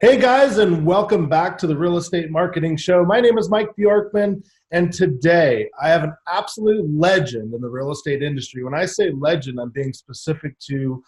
Hey guys, and welcome back to the Real Estate Marketing Show. My name is Mike Bjorkman, and today I have an absolute legend in the real estate industry. When I say legend, I'm being specific to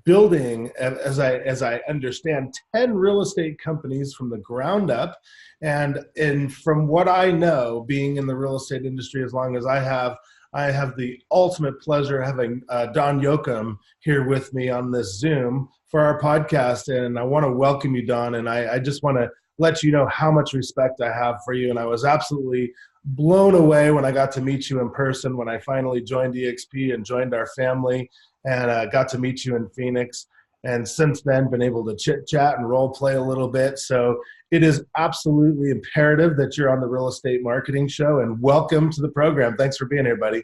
building, as I understand, 10 real estate companies from the ground up. And from what I know, being in the real estate industry as long as I have the ultimate pleasure of having Don Yoakum here with me on this Zoom for our podcast. And I want to welcome you, Don. And I just want to let you know how much respect I have for you. And I was absolutely blown away when I got to meet you in person, when I finally joined EXP and joined our family and got to meet you in Phoenix. And since then, been able to chit chat and role play a little bit. So it is absolutely imperative that you're on the Real Estate Marketing Show, and welcome to the program. Thanks for being here, buddy.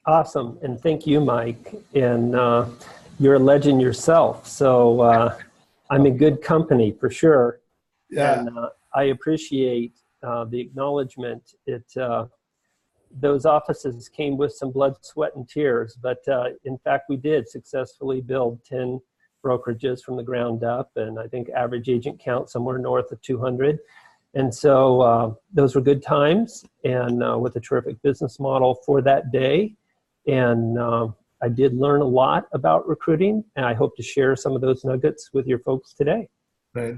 Awesome. And thank you, Mike. And you're a legend yourself. So I'm in good company for sure. Yeah. And I appreciate the acknowledgement. Those offices came with some blood, sweat, and tears. But in fact, we did successfully build 10 brokerages from the ground up, and I think average agent count somewhere north of 200. And so those were good times, and with a terrific business model for that day. And I did learn a lot about recruiting, and I hope to share some of those nuggets with your folks today.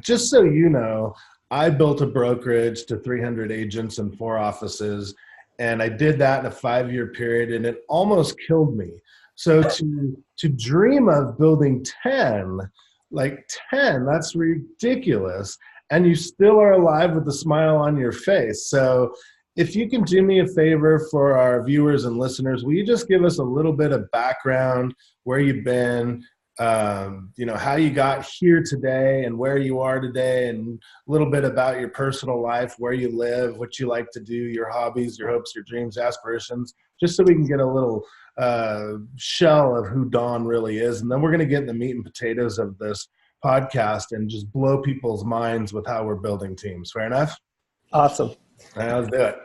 Just so you know, I built a brokerage to 300 agents and 4 offices, and I did that in a 5-year period, and it almost killed me. So to dream of building 10, that's ridiculous. And you still are alive with a smile on your face. So if you can do me a favor for our viewers and listeners, will you just give us a little bit of background, where you've been, how you got here today and where you are today, and a little bit about your personal life, where you live, what you like to do, your hobbies, your hopes, your dreams, aspirations, just so we can get a little shell of who Don really is. And then we're going to get in the meat and potatoes of this podcast and just blow people's minds with how we're building teams. Fair enough? Awesome. All right, let's do it.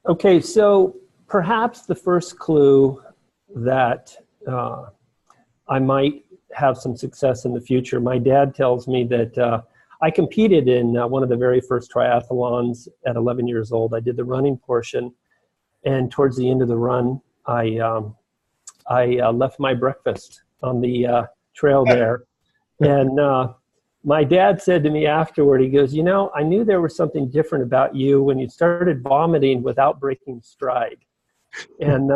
Okay, so perhaps the first clue that I might have some success in the future, my dad tells me that I competed in one of the very first triathlons at 11 years old. I did the running portion, and towards the end of the run, I left my breakfast on the trail there. And my dad said to me afterward, he goes, I knew there was something different about you when you started vomiting without breaking stride. And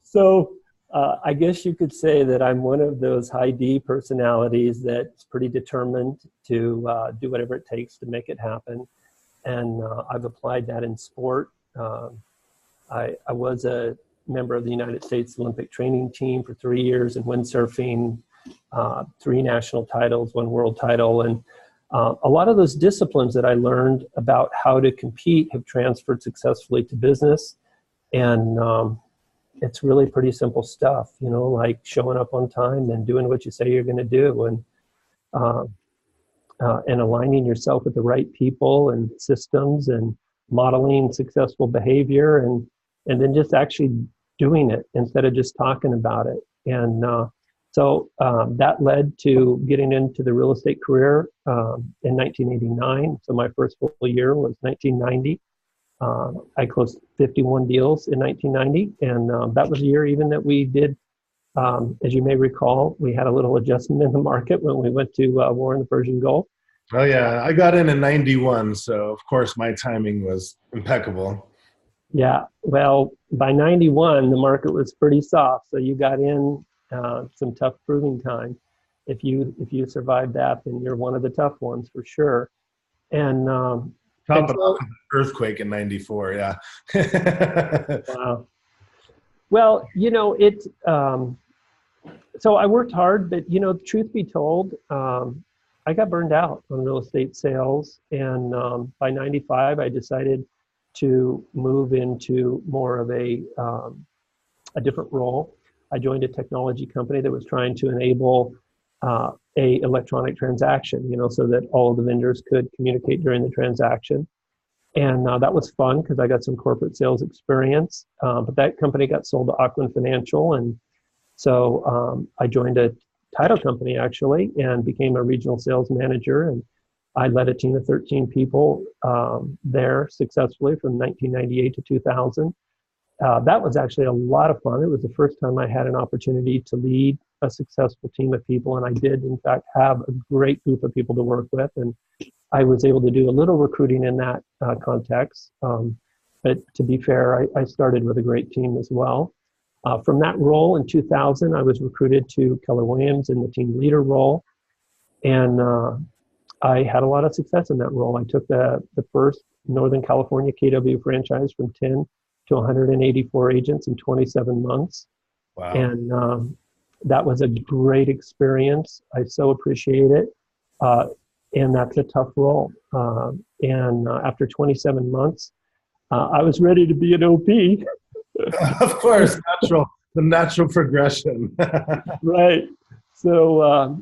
so I guess you could say that I'm one of those high D personalities that's pretty determined to do whatever it takes to make it happen. And I've applied that in sport. I was a member of the United States Olympic training team for 3 years in windsurfing, 3 national titles, 1 world title. And a lot of those disciplines that I learned about how to compete have transferred successfully to business. And it's really pretty simple stuff, like showing up on time and doing what you say you're going to do, and aligning yourself with the right people and systems, and modeling successful behavior, and then just actually doing it instead of just talking about it. And so that led to getting into the real estate career in 1989. So my first full year was 1990. I closed 51 deals in 1990, and that was a year even that we did, as you may recall, we had a little adjustment in the market when we went to war in the Persian Gulf. Oh yeah, I got in 91, so of course my timing was impeccable. Yeah, well, by 91, the market was pretty soft, so you got in some tough proving time. If you survived that, then you're one of the tough ones for sure. And top it off with an earthquake in 94, yeah. Wow. Well, so I worked hard, but truth be told, I got burned out on real estate sales, and by 95, I decided to move into more of a different role. I joined a technology company that was trying to enable a electronic transaction, so that all of the vendors could communicate during the transaction. And that was fun because I got some corporate sales experience. But that company got sold to Yoakum Financial, and so I joined a title company actually, and became a regional sales manager. And I led a team of 13 people there successfully from 1998 to 2000. That was actually a lot of fun. It was the first time I had an opportunity to lead a successful team of people, and I did, in fact, have a great group of people to work with, and I was able to do a little recruiting in that context. But to be fair, I started with a great team as well. From that role in 2000, I was recruited to Keller Williams in the team leader role, and I had a lot of success in that role. I took the first Northern California KW franchise from 10 to 184 agents in 27 months. Wow. And that was a great experience. I so appreciate it. And that's a tough role. And after 27 months, I was ready to be an OP. Of course, the natural progression. Right. So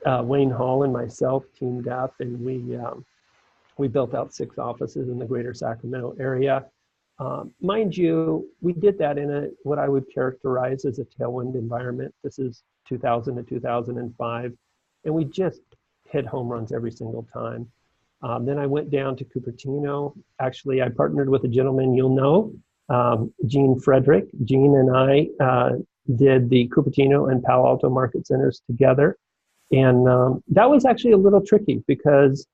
Wayne Hall and myself teamed up, and we built out 6 offices in the greater Sacramento area. Mind you, we did that in what I would characterize as a tailwind environment. This is 2000 to 2005, and we just hit home runs every single time. Then I went down to Cupertino. Actually, I partnered with a gentleman you'll know, Gene Frederick. Gene and I did the Cupertino and Palo Alto market centers together. And that was actually a little tricky because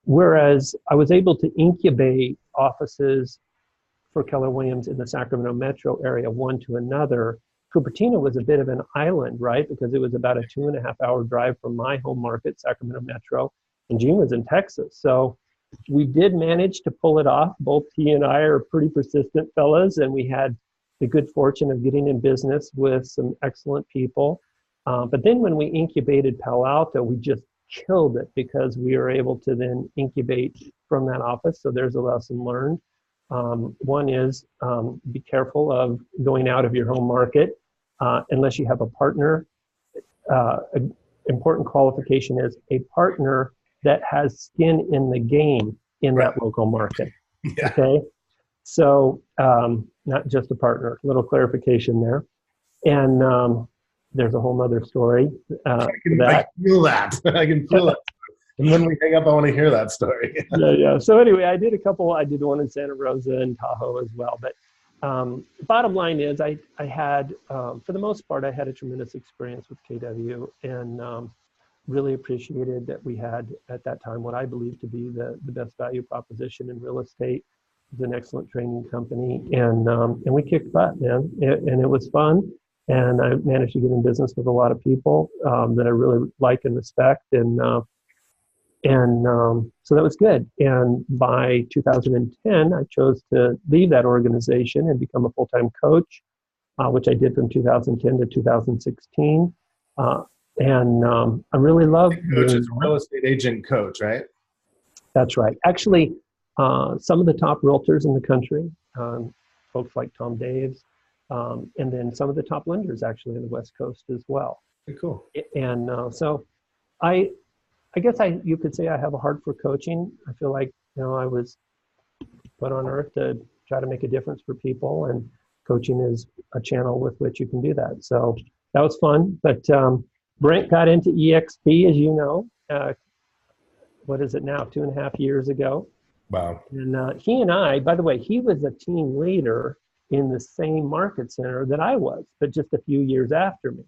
whereas I was able to incubate offices for Keller Williams in the Sacramento metro area, one to another, Cupertino was a bit of an island, right? Because it was about a 2.5-hour drive from my home market, Sacramento metro, and Gene was in Texas. So we did manage to pull it off. Both he and I are pretty persistent fellas, and we had the good fortune of getting in business with some excellent people. But then when we incubated Palo Alto, we just killed it because we were able to then incubate from that office. So there's a lesson learned. One is be careful of going out of your home market unless you have a partner. An important qualification is a partner that has skin in the game in that local market. Yeah. Okay, so not just a partner. Little clarification there, and there's a whole other story. I can feel that. I can feel it. And when we hang up, I want to hear that story. Yeah. So anyway, I did one in Santa Rosa and Tahoe as well. But bottom line is I had, for the most part, I had a tremendous experience with KW and really appreciated that we had at that time what I believe to be the best value proposition in real estate. It was an excellent training company. And we kicked butt, man. And it was fun. And I managed to get in business with a lot of people that I really like and respect. And so that was good. And by 2010, I chose to leave that organization and become a full-time coach, which I did from 2010 to 2016. I really love coach is a real estate agent coach, right? That's right. Actually, some of the top realtors in the country, folks like Tom Daves, and then some of the top lenders actually in the West Coast as well. Very cool. And so I guess you could say I have a heart for coaching. I feel like, I was put on earth to try to make a difference for people, and coaching is a channel with which you can do that. So that was fun. But Brent got into EXP, as you know, what is it now, 2.5 years ago. Wow. And he and I, by the way, he was a team leader in the same market center that I was, but just a few years after me.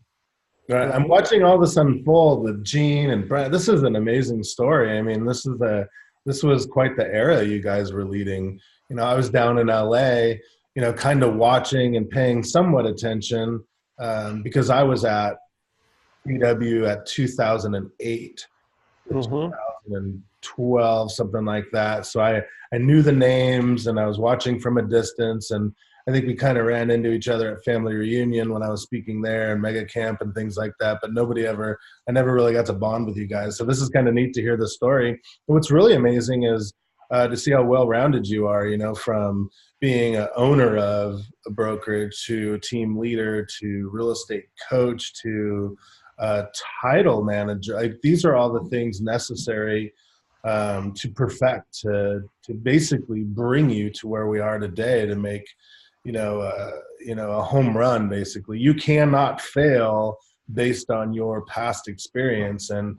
Right. I'm watching all this unfold with Gene and Brent. This is an amazing story. I mean, this was quite the era you guys were leading. I was down in LA, kind of watching and paying somewhat attention because I was at PW at 2008, 2012, something like that. So I knew the names and I was watching from a distance, and I think we kind of ran into each other at family reunion when I was speaking there and mega camp and things like that. But I never really got to bond with you guys. So this is kind of neat to hear the story. But what's really amazing is to see how well-rounded you are, from being an owner of a brokerage to team leader to real estate coach to title manager. These are all the things necessary to perfect, to basically bring you to where we are today, to make a home run. Basically, you cannot fail based on your past experience. And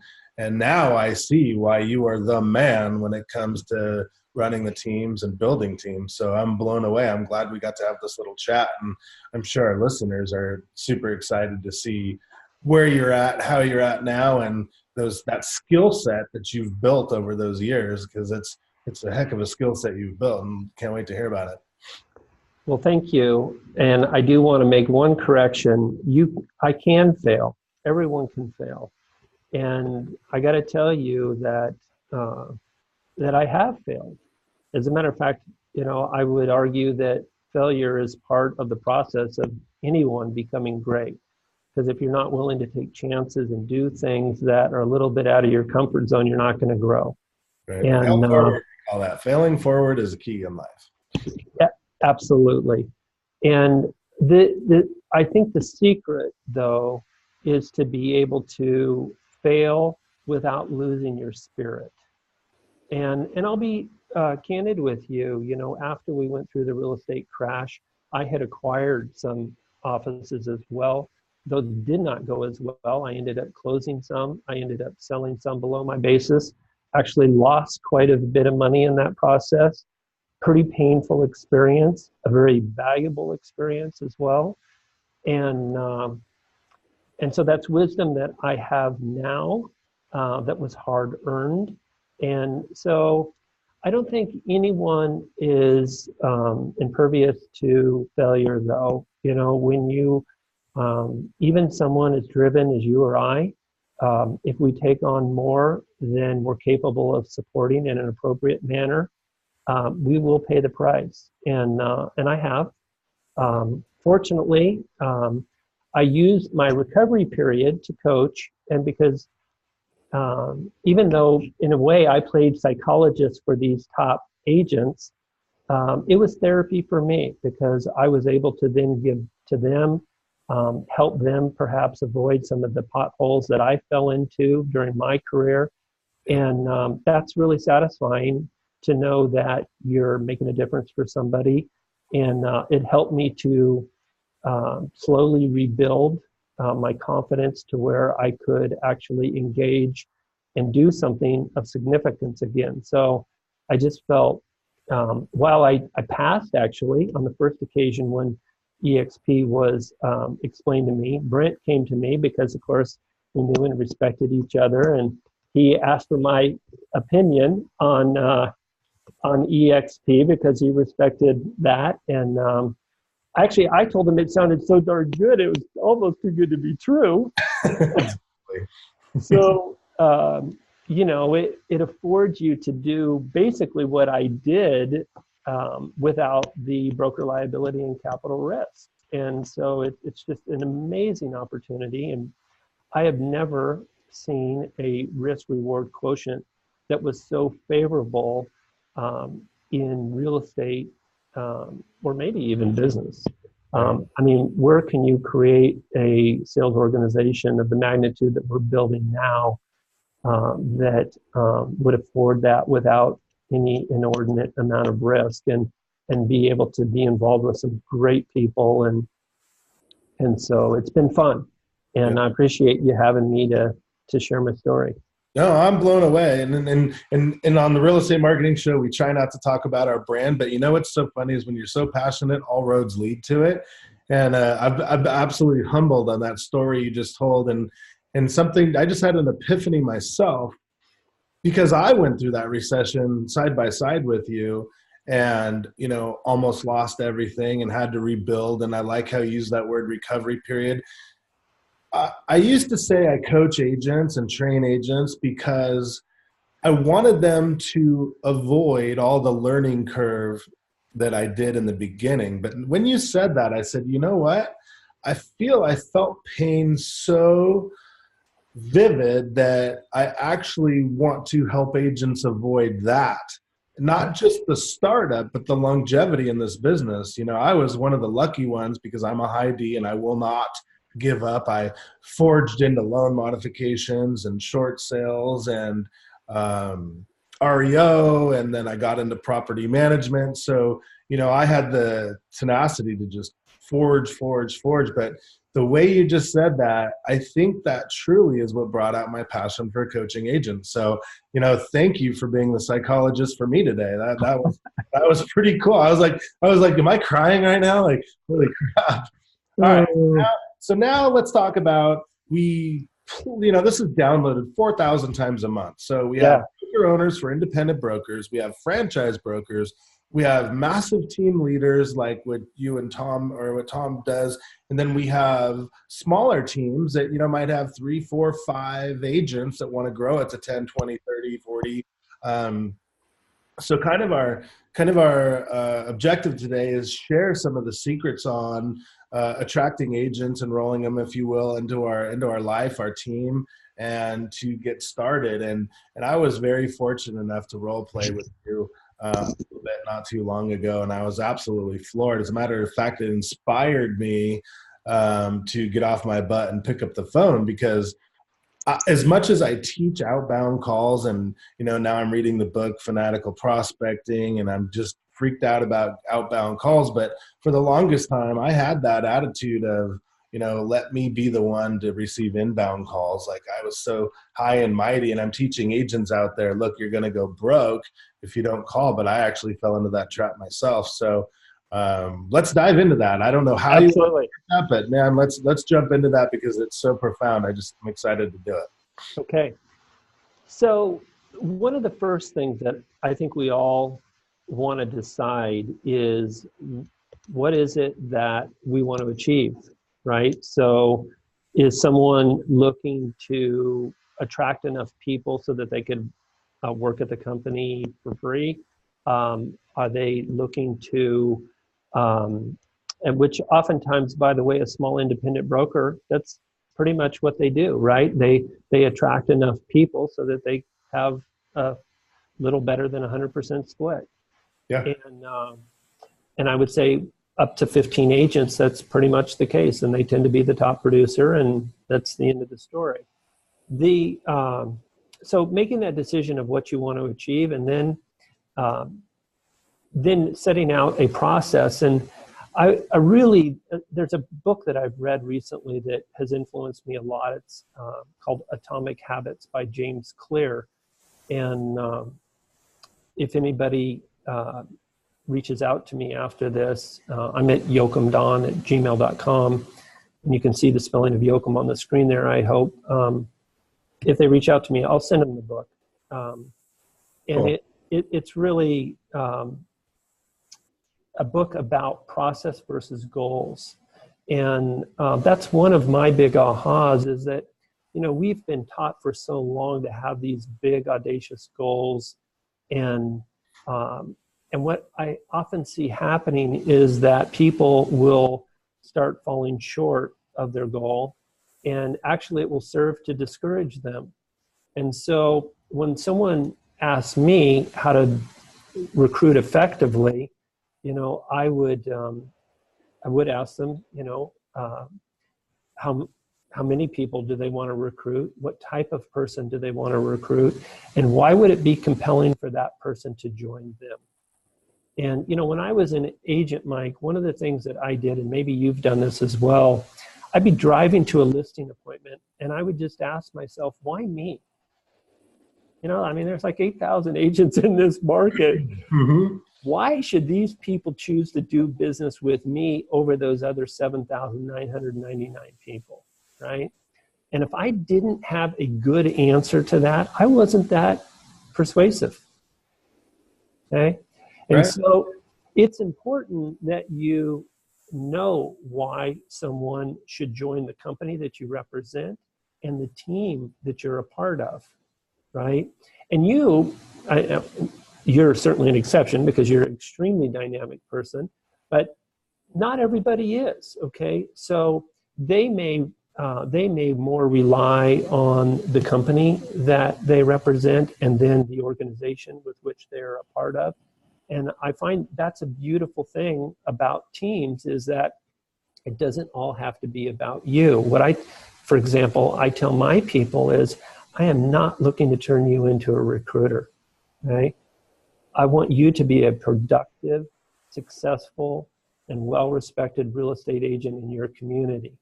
now I see why you are the man when it comes to running the teams and building teams. So I'm blown away. I'm glad we got to have this little chat, and I'm sure our listeners are super excited to see where you're at, how you're at now, and that skill set that you've built over those years, because it's a heck of a skill set you've built, and can't wait to hear about it. Well, thank you. And I do want to make one correction. I can fail. Everyone can fail. And I got to tell you that I have failed. As a matter of fact, I would argue that failure is part of the process of anyone becoming great. Because if you're not willing to take chances and do things that are a little bit out of your comfort zone, you're not going to grow. Right. And all that failing forward is a key in life. Yeah, absolutely. And I think the secret, though, is to be able to fail without losing your spirit. And I'll be candid with you. After we went through the real estate crash, I had acquired some offices as well. Those did not go as well. I ended up closing some. I ended up selling some below my basis. Actually lost quite a bit of money in that process. Pretty painful experience, a very valuable experience as well. And so that's wisdom that I have now that was hard earned. And so I don't think anyone is impervious to failure, though. When you, even someone as driven as you or I, if we take on more than we're capable of supporting in an appropriate manner, we will pay the price. And I have. Fortunately, I used my recovery period to coach, and because even though in a way I played psychologist for these top agents, it was therapy for me, because I was able to then give to them, help them perhaps avoid some of the potholes that I fell into during my career. And that's really satisfying to know that you're making a difference for somebody. And it helped me to slowly rebuild my confidence to where I could actually engage and do something of significance again. So I just felt, while I passed actually on the first occasion when EXP was explained to me, Brent came to me because of course we knew and respected each other, and he asked for my opinion on EXP because he respected that. And actually, I told him it sounded so darn good, it was almost too good to be true. So, it affords you to do basically what I did without the broker liability and capital risk. And so it's just an amazing opportunity. And I have never seen a risk-reward quotient that was so favorable in real estate or maybe even business. Where can you create a sales organization of the magnitude that we're building now that would afford that without any inordinate amount of risk, and be able to be involved with some great people, and so it's been fun, and I appreciate you having me to share my story. No, I'm blown away. And on the Real Estate Marketing Show, we try not to talk about our brand, but what's so funny is when you're so passionate, all roads lead to it. And I'm absolutely humbled on that story you just told. And something, I just had an epiphany myself, because I went through that recession side by side with you, and, almost lost everything and had to rebuild. And I like how you use that word recovery period. I used to say I coach agents and train agents because I wanted them to avoid all the learning curve that I did in the beginning. But when you said that, I said, you know what? I felt pain so vivid that I actually want to help agents avoid that. Not just the startup, but the longevity in this business. I was one of the lucky ones because I'm a high D and I will not give up. I forged into loan modifications and short sales and REO, and then I got into property management. So, I had the tenacity to just forge. But the way you just said that, I think that truly is what brought out my passion for coaching agents. So, thank you for being the psychologist for me today. That was pretty cool. I was like, am I crying right now? Like, holy crap. All right. So now let's talk about, this is downloaded 4,000 times a month. So we have broker owners for independent brokers. We have franchise brokers. We have massive team leaders like what you and Tom, or what Tom does. And then we have smaller teams that, might have 3, 4, 5 agents that want to grow it to 10, 20, 30, 40. So kind of our objective today is share some of the secrets on attracting agents, enrolling them, if you will, into our life, our team, and to get started. And I was very fortunate enough to role play with you a little bit not too long ago, and I was absolutely floored. As a matter of fact, it inspired me to get off my butt and pick up the phone, because as much as I teach outbound calls, and now I'm reading the book Fanatical Prospecting, and I'm just freaked out about outbound calls, but for the longest time I had that attitude of, let me be the one to receive inbound calls. Like, I was so high and mighty, and I'm teaching agents out there, look, you're going to go broke if you don't call. But I actually fell into that trap myself. So let's dive into that. I don't know how you want to do it, man. Let's jump into that, because it's so profound. I'm excited to do it. Okay. So one of the first things that I think we all want to decide is, what is it that we want to achieve, right? So is someone looking to attract enough people so that they could work at the company for free? Are they looking to, and which oftentimes, by the way, a small independent broker, that's pretty much what they do, right? They attract enough people so that they have a little better than 100% split. Yeah. And I would say up to 15 agents, that's pretty much the case, and they tend to be the top producer, and that's the end of the story. So making that decision of what you want to achieve, and then setting out a process. And I really, there's a book that I've read recently that has influenced me a lot. It's called Atomic Habits by James Clear. And if anybody reaches out to me after this, I'm at yoakumdon@gmail.com. And you can see the spelling of Yoakum on the screen there, I hope. If they reach out to me, I'll send them the book. And it's really a book about process versus goals. And that's one of my big ahas, is that, we've been taught for so long to have these big, audacious goals. And what I often see happening is that people will start falling short of their goal, and actually it will serve to discourage them. And so when someone asks me how to recruit effectively, I would ask them, how many people do they want to recruit? What type of person do they want to recruit? And why would it be compelling for that person to join them? And, when I was an agent, Mike, one of the things that I did, and maybe you've done this as well, I'd be driving to a listing appointment, and I would just ask myself, why me? There's like 8,000 agents in this market. Mm-hmm. Why should these people choose to do business with me over those other 7,999 people, right? And if I didn't have a good answer to that, I wasn't that persuasive, okay? And so it's important that you know why someone should join the company that you represent and the team that you're a part of, right? And you're certainly an exception, because you're an extremely dynamic person, but not everybody is, okay? So they may more rely on the company that they represent, and then the organization with which they're a part of. And I find that's a beautiful thing about teams, is that it doesn't all have to be about you. For example, I tell my people is, I am not looking to turn you into a recruiter, right? I want you to be a productive, successful, and well-respected real estate agent in your community.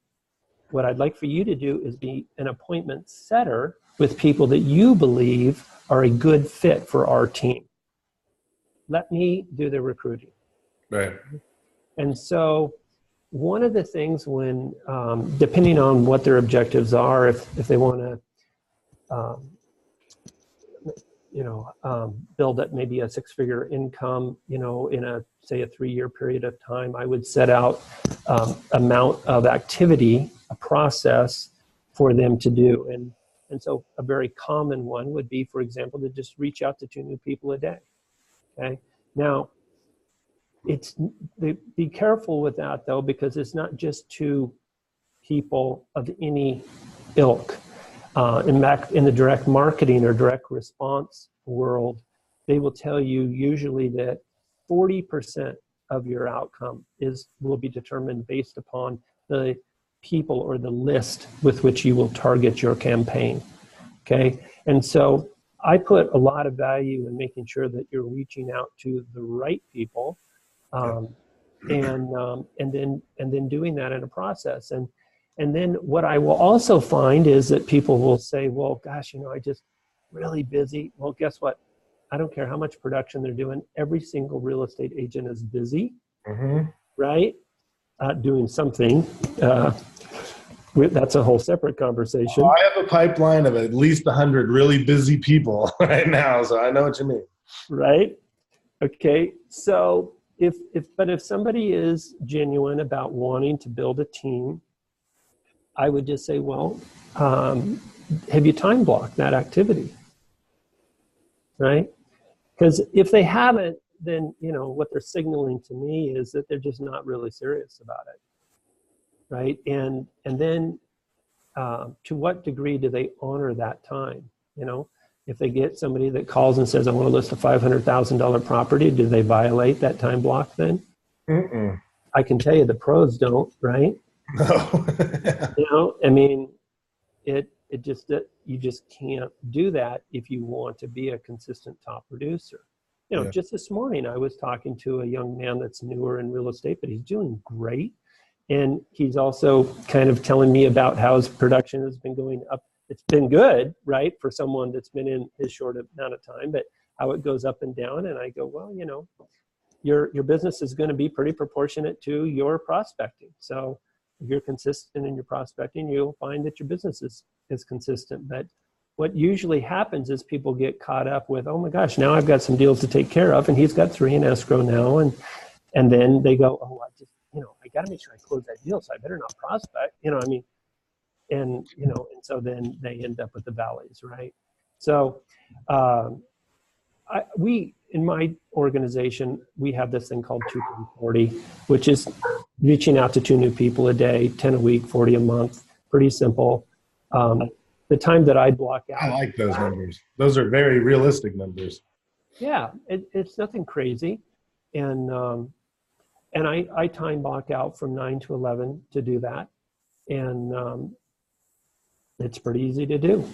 what I'd like for you to do is be an appointment setter with people that you believe are a good fit for our team. Let me do the recruiting. Right. And so one of the things when, depending on what their objectives are, if they want to, build up maybe a six-figure income, in say a 3-year period of time, I would set out amount of activity, a process for them to do. And so a very common one would be, for example, to just reach out to 2 new people a day. Okay. Now, be careful with that though, because it's not just 2 people of any ilk. In the direct marketing or direct response world, they will tell you usually that 40% of your outcome will be determined based upon the people or the list with which you will target your campaign. Okay, and so I put a lot of value in making sure that you're reaching out to the right people, and then doing that in a process. And then what I will also find is that people will say, well, gosh, I just really busy. Well, guess what? I don't care how much production they're doing. Every single real estate agent is busy, right? Doing something. That's a whole separate conversation. I have a pipeline of at least 100 really busy people right now, so I know what you mean. Right? Okay. So if somebody is genuine about wanting to build a team, I would just say, well, have you time blocked that activity? Right? Because if they haven't, then, what they're signaling to me is that they're just not really serious about it. Right? And then to what degree do they honor that time? If they get somebody that calls and says, I want to list a $500,000 property, do they violate that time block then? Mm-mm. I can tell you the pros don't, right? No. You just can't do that if you want to be a consistent top producer. Just this morning I was talking to a young man that's newer in real estate, but he's doing great. And he's also kind of telling me about how his production has been going up. It's been good, right, for someone that's been in his short amount of time, but how it goes up and down. And I go, well, your business is going to be pretty proportionate to your prospecting. So if you're consistent in your prospecting, you'll find that your business is consistent. But what usually happens is people get caught up with, oh my gosh, now I've got some deals to take care of, and he's got 3 in escrow now. And then they go, oh, I got to make sure I close that deal, so I better not prospect, and so then they end up with the valleys, right? So in my organization, we have this thing called 240, which is reaching out to 2 new people a day, 10 a week, 40 a month, pretty simple. The time that I block out. I like those numbers. Those are very realistic numbers. Yeah, it's nothing crazy. And I time block out from 9 to 11 to do that. And it's pretty easy to do.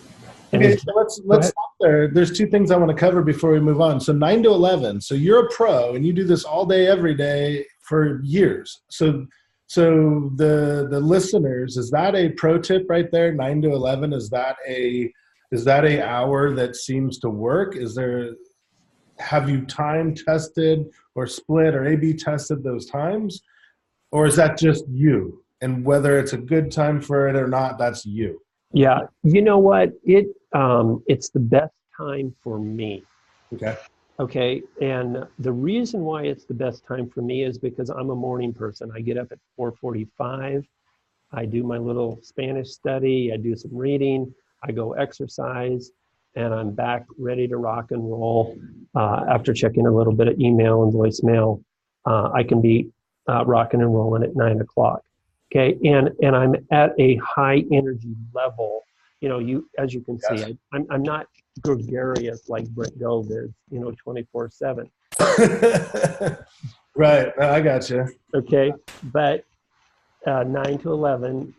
And okay, so let's stop there. There's 2 things I want to cover before we move on. So 9 to 11. So you're a pro and you do this all day, every day for years. So the listeners, is that a pro tip right there? 9 to 11, is that a hour that seems to work? Have you time tested or split or A/B tested those times? Or is that just you? And whether it's a good time for it or not, that's you. Yeah. You know what? It's the best time for me. Okay. And the reason why it's the best time for me is because I'm a morning person. I get up at 4:45. I do my little Spanish study. I do some reading. I go exercise. And I'm back ready to rock and roll after checking a little bit of email and voicemail. I can be rocking and rolling at 9 o'clock. Okay, and I'm at a high energy level. As you can see, I'm not gregarious like Brent Gove is. 24/7. Right, I got you. Okay, but 9 to 11,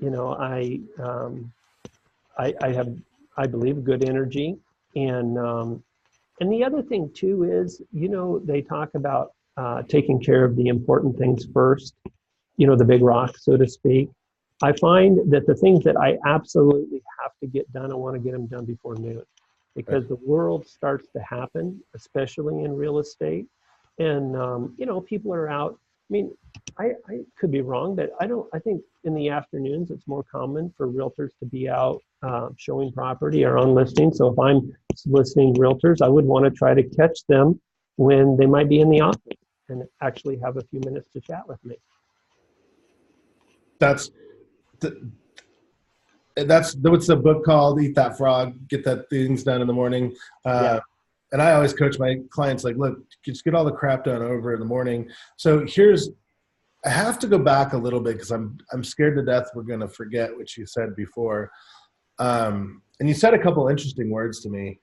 I believe good energy. And the other thing too is, they talk about taking care of the important things first, the big rock, so to speak. I find that the things that I absolutely have to get done, I want to get them done before noon, because the world starts to happen, especially in real estate. And, people are out. I mean, I could be wrong, but I think in the afternoons, it's more common for realtors to be out showing property or on listing. So if I'm listing realtors, I would want to try to catch them when they might be in the office and actually have a few minutes to chat with me. That's what's the book called? Eat That Frog, Get That Things Done in the Morning. And I always coach my clients like, look, just get all the crap done over in the morning. So I have to go back a little bit because I'm scared to death we're going to forget what you said before. And you said a couple interesting words to me.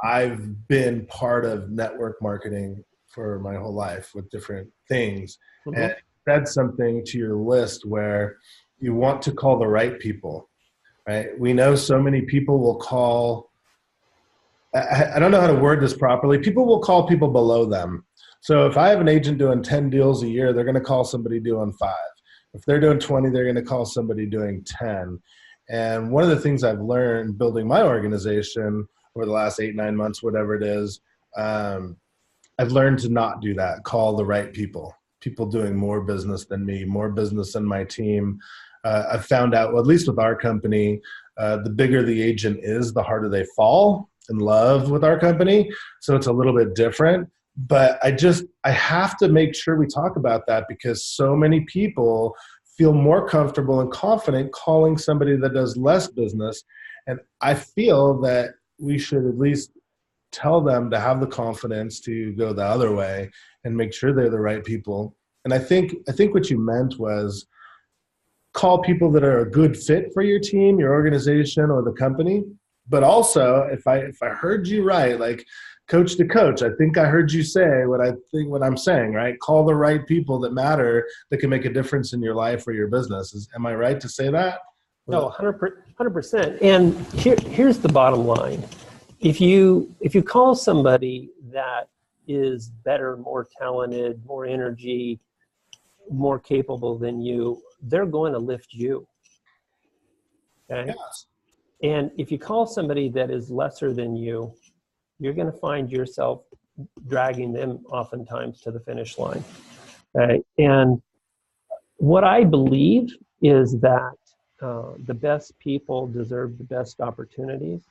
I've been part of network marketing for my whole life with different things. Mm-hmm. And you said something to your list where you want to call the right people, right? We know so many people will call, I don't know how to word this properly. People will call people below them. So if I have an agent doing 10 deals a year, they're going to call somebody doing 5. If they're doing 20, they're going to call somebody doing 10. And one of the things I've learned building my organization over the last 8-9 months, whatever it is, I've learned to not do that. Call the right people doing more business than me, more business than my team. I've found out, well, at least with our company, the bigger the agent is, the harder they fall in love with our company. So it's a little bit different. But I have to make sure we talk about that because so many people feel more comfortable and confident calling somebody that does less business. And I feel that we should at least tell them to have the confidence to go the other way and make sure they're the right people. And I think what you meant was call people that are a good fit for your team, your organization, or the company. But also, if I heard you right, like coach to coach, I think I heard you say what I'm saying, right? Call the right people that matter, that can make a difference in your life or your business. Am I right to say that? No, 100%. And here's the bottom line. If you call somebody that is better, more talented, more energy, more capable than you, they're going to lift you. Okay? Yes. And if you call somebody that is lesser than you, you're going to find yourself dragging them oftentimes to the finish line. Okay? And what I believe is that the best people deserve the best opportunities.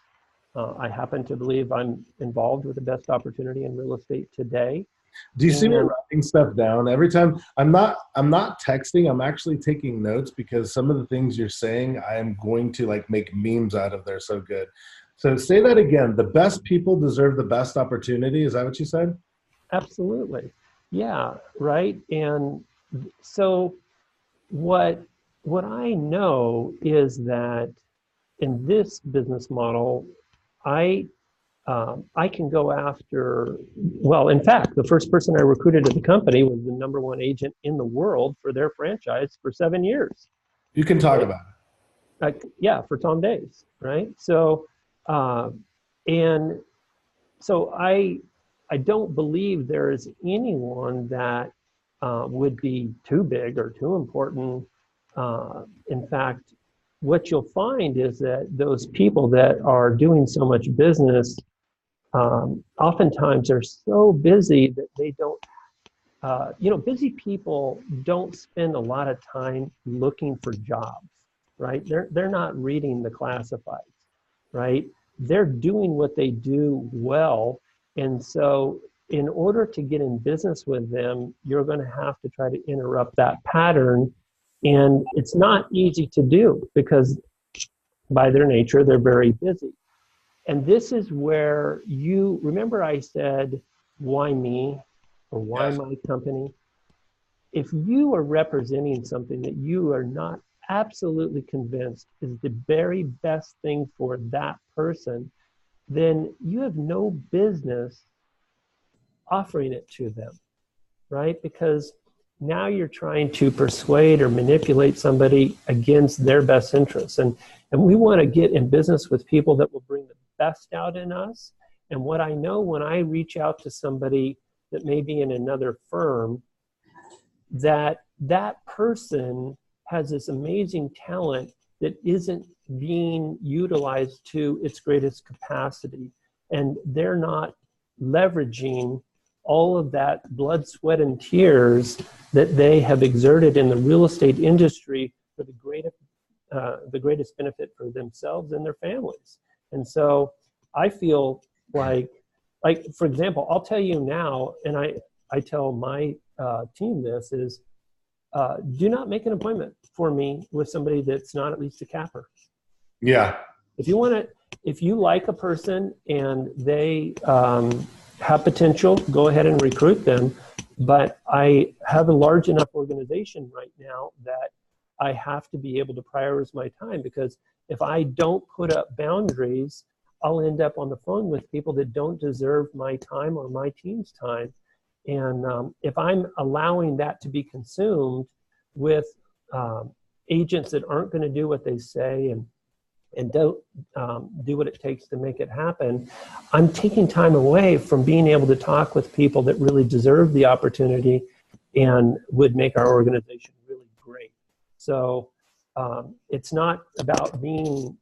I happen to believe I'm involved with the best opportunity in real estate today. Do you see me writing stuff down every time? I'm not texting. I'm actually taking notes because some of the things you're saying, I am going to like make memes out of. They're so good. So say that again. The best people deserve the best opportunity. Is that what you said? Absolutely. Yeah. Right. And so what I know is that in this business model, I can go after, well, in fact, the first person I recruited at the company was the #1 agent in the world for their franchise for 7 years. You can talk about it. Yeah, for Tom Days, right? So, and so I don't believe there is anyone that would be too big or too important. In fact, what you'll find is that those people that are doing so much business oftentimes are so busy that they don't, busy people don't spend a lot of time looking for jobs, right? They're not reading the classifieds, right? They're doing what they do well. And so in order to get in business with them, you're going to have to try to interrupt that pattern. And it's not easy to do because by their nature, they're very busy. And this is where remember I said, why me or why my company? If you are representing something that you are not absolutely convinced is the very best thing for that person, then you have no business offering it to them, right? Because now you're trying to persuade or manipulate somebody against their best interests. And we want to get in business with people that will bring the best out in us. And what I know when I reach out to somebody that may be in another firm, that person has this amazing talent that isn't being utilized to its greatest capacity. And they're not leveraging all of that blood, sweat, and tears that they have exerted in the real estate industry for the greatest benefit for themselves and their families. And so I feel like for example, I'll tell you now, and I tell my team this is, do not make an appointment for me with somebody that's not at least a capper. Yeah. If you like a person and they have potential, go ahead and recruit them. But I have a large enough organization right now that I have to be able to prioritize my time, because if I don't put up boundaries, I'll end up on the phone with people that don't deserve my time or my team's time. And if I'm allowing that to be consumed with agents that aren't going to do what they say and don't do what it takes to make it happen, I'm taking time away from being able to talk with people that really deserve the opportunity and would make our organization really great. So it's not about being,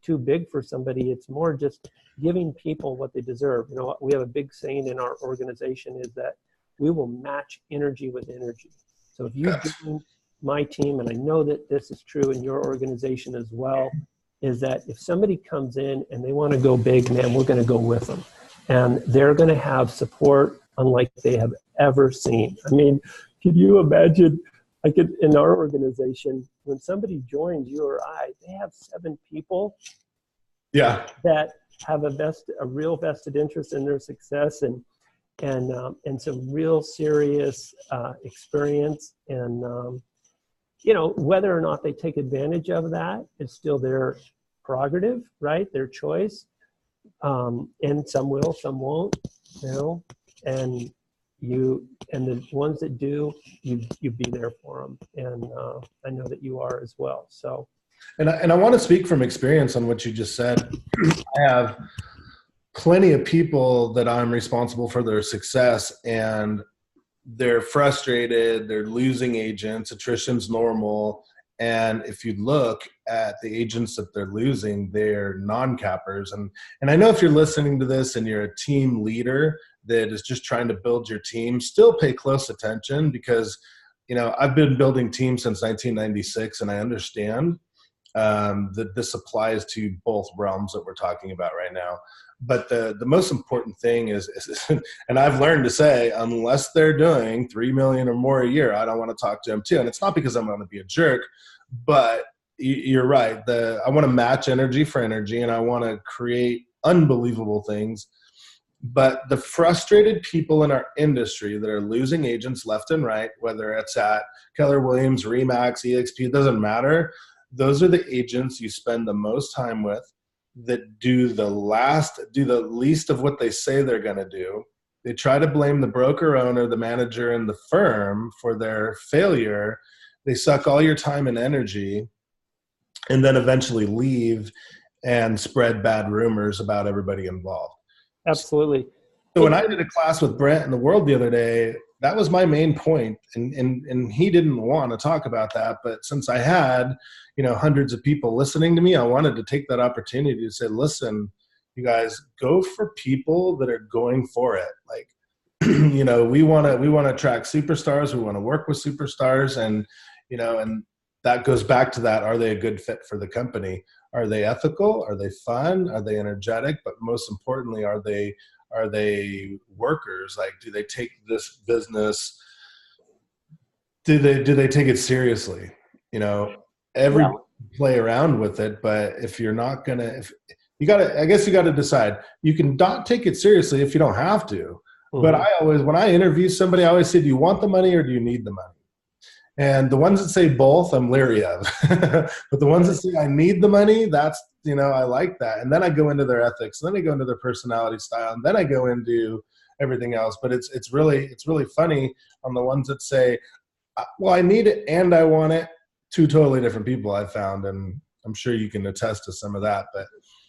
too big for somebody. It's more just giving people what they deserve. We have a big saying in our organization is that we will match energy with energy. So if you join my team, and I know that this is true in your organization as well, is that if somebody comes in and they want to go big, man, we're going to go with them. And they're going to have support unlike they have ever seen. I mean, can you imagine, in our organization, when somebody joins you or I, they have 7 people that have a real vested interest in their success and some real serious experience. And, whether or not they take advantage of that is still their prerogative, right? Their choice. And some will, some won't, and the ones that do, you be there for them. And I know that you are as well. So, and I want to speak from experience on what you just said. I have plenty of people that I'm responsible for their success, and they're frustrated. They're losing agents. Attrition's normal. And if you look at the agents that they're losing, they're non-cappers. And I know if you're listening to this and you're a team leader that is just trying to build your team, still pay close attention, because, I've been building teams since 1996, and I understand that this applies to both realms that we're talking about right now. But the most important thing is, and I've learned to say, unless they're doing $3 million or more a year, I don't want to talk to them too. And it's not because I'm going to be a jerk, but you're right. I want to match energy for energy, and I want to create unbelievable things. But the frustrated people in our industry that are losing agents left and right, whether it's at Keller Williams, Remax, EXP, it doesn't matter. Those are the agents you spend the most time with, that do the least of what they say they're going to do. They try to blame the broker owner, the manager, and the firm for their failure. They suck all your time and energy, and then eventually leave and spread bad rumors about everybody involved. Absolutely. So when I did a class with Brent in the World the other day, that was my main point. And he didn't want to talk about that. But since I had, hundreds of people listening to me, I wanted to take that opportunity to say, listen, you guys, go for people that are going for it. Like, we want to attract superstars. We want to work with superstars. And, and that goes back to that. Are they a good fit for the company? Are they ethical? Are they fun? Are they energetic? But most importantly, are they workers? Like, do they take this business? Do they take it seriously? Everybody play around with it, but if you're not gonna, I guess you got to decide. You can not take it seriously if you don't have to. Mm-hmm. But when I interview somebody, I always say, do you want the money or do you need the money? And the ones that say both, I'm leery of. But the ones that say I need the money, that's, I like that. And then I go into their ethics, and then I go into their personality style, and then I go into everything else. But it's really funny on the ones that say, well, I need it and I want it. 2 totally different people I've found, and I'm sure you can attest to some of that. But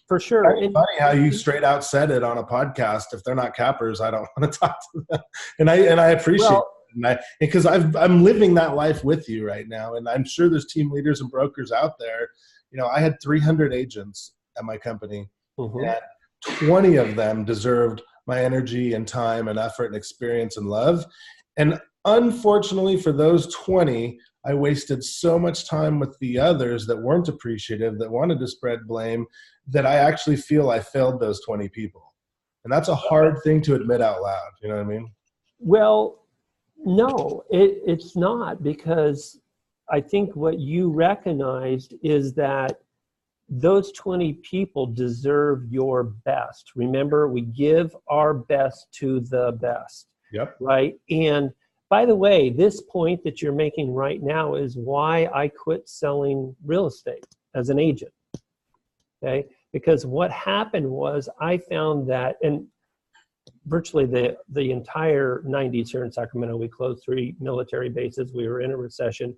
for sure, it's funny how you straight out said it on a podcast. If they're not cappers, I don't want to talk to them. And I appreciate. Well, And because I'm living that life with you right now. And I'm sure there's team leaders and brokers out there. You know, I had 300 agents at my company, and 20 of them deserved my energy and time and effort and experience and love. And unfortunately for those 20, I wasted so much time with the others that weren't appreciative, that wanted to spread blame, that I actually feel I failed those 20 people. And that's a hard thing to admit out loud. You know what I mean? Well, no, it's not, because I think what you recognized is that those 20 people deserve your best. Remember, we give our best to the best. Yep. Right? And by the way, this point that you're making right now is why I quit selling real estate as an agent. Okay? Because what happened was I found that, and virtually the entire 90s here in Sacramento, we closed 3 military bases. We were in a recession.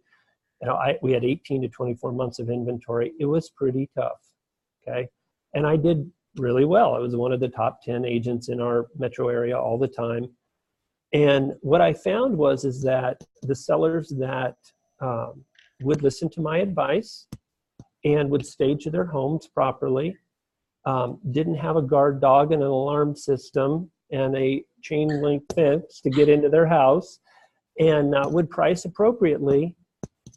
You know, we had 18 to 24 months of inventory. It was pretty tough. Okay? And I did really well. I was one of the top 10 agents in our metro area all the time. And what I found is that the sellers that would listen to my advice and would stage their homes properly, didn't have a guard dog and an alarm system and a chain link fence to get into their house, and would price appropriately.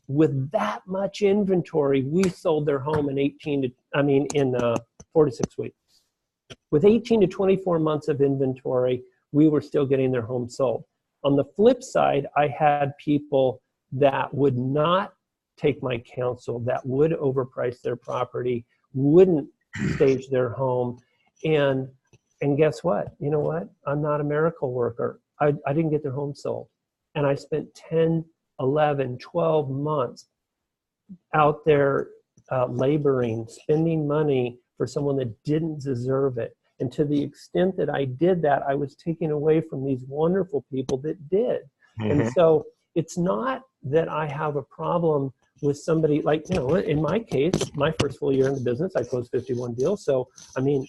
With that much inventory, we sold their home in 46 weeks. With 18 to 24 months of inventory, we were still getting their home sold. On the flip side, I had people that would not take my counsel, that would overprice their property, wouldn't stage their home. And guess what? You know what? I'm not a miracle worker. I didn't get their home sold. And I spent 10, 11, 12 months out there laboring, spending money for someone that didn't deserve it. And to the extent that I did that, I was taking away from these wonderful people that did. Mm-hmm. And so it's not that I have a problem with somebody like, you know, in my case, my first full year in the business, I closed 51 deals. So, I mean,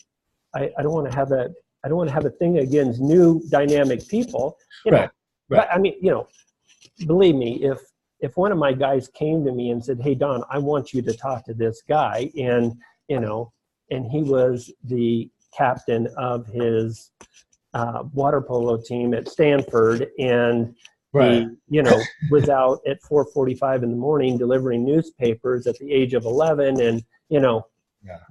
I don't want to have a thing against new dynamic people, you know. Right. But I mean, you know, believe me, if one of my guys came to me and said, "Hey, Don, I want you to talk to this guy," and, you know, and he was the captain of his water polo team at Stanford, and he, you know, was out at 4:45 in the morning delivering newspapers at the age of 11, and, you know,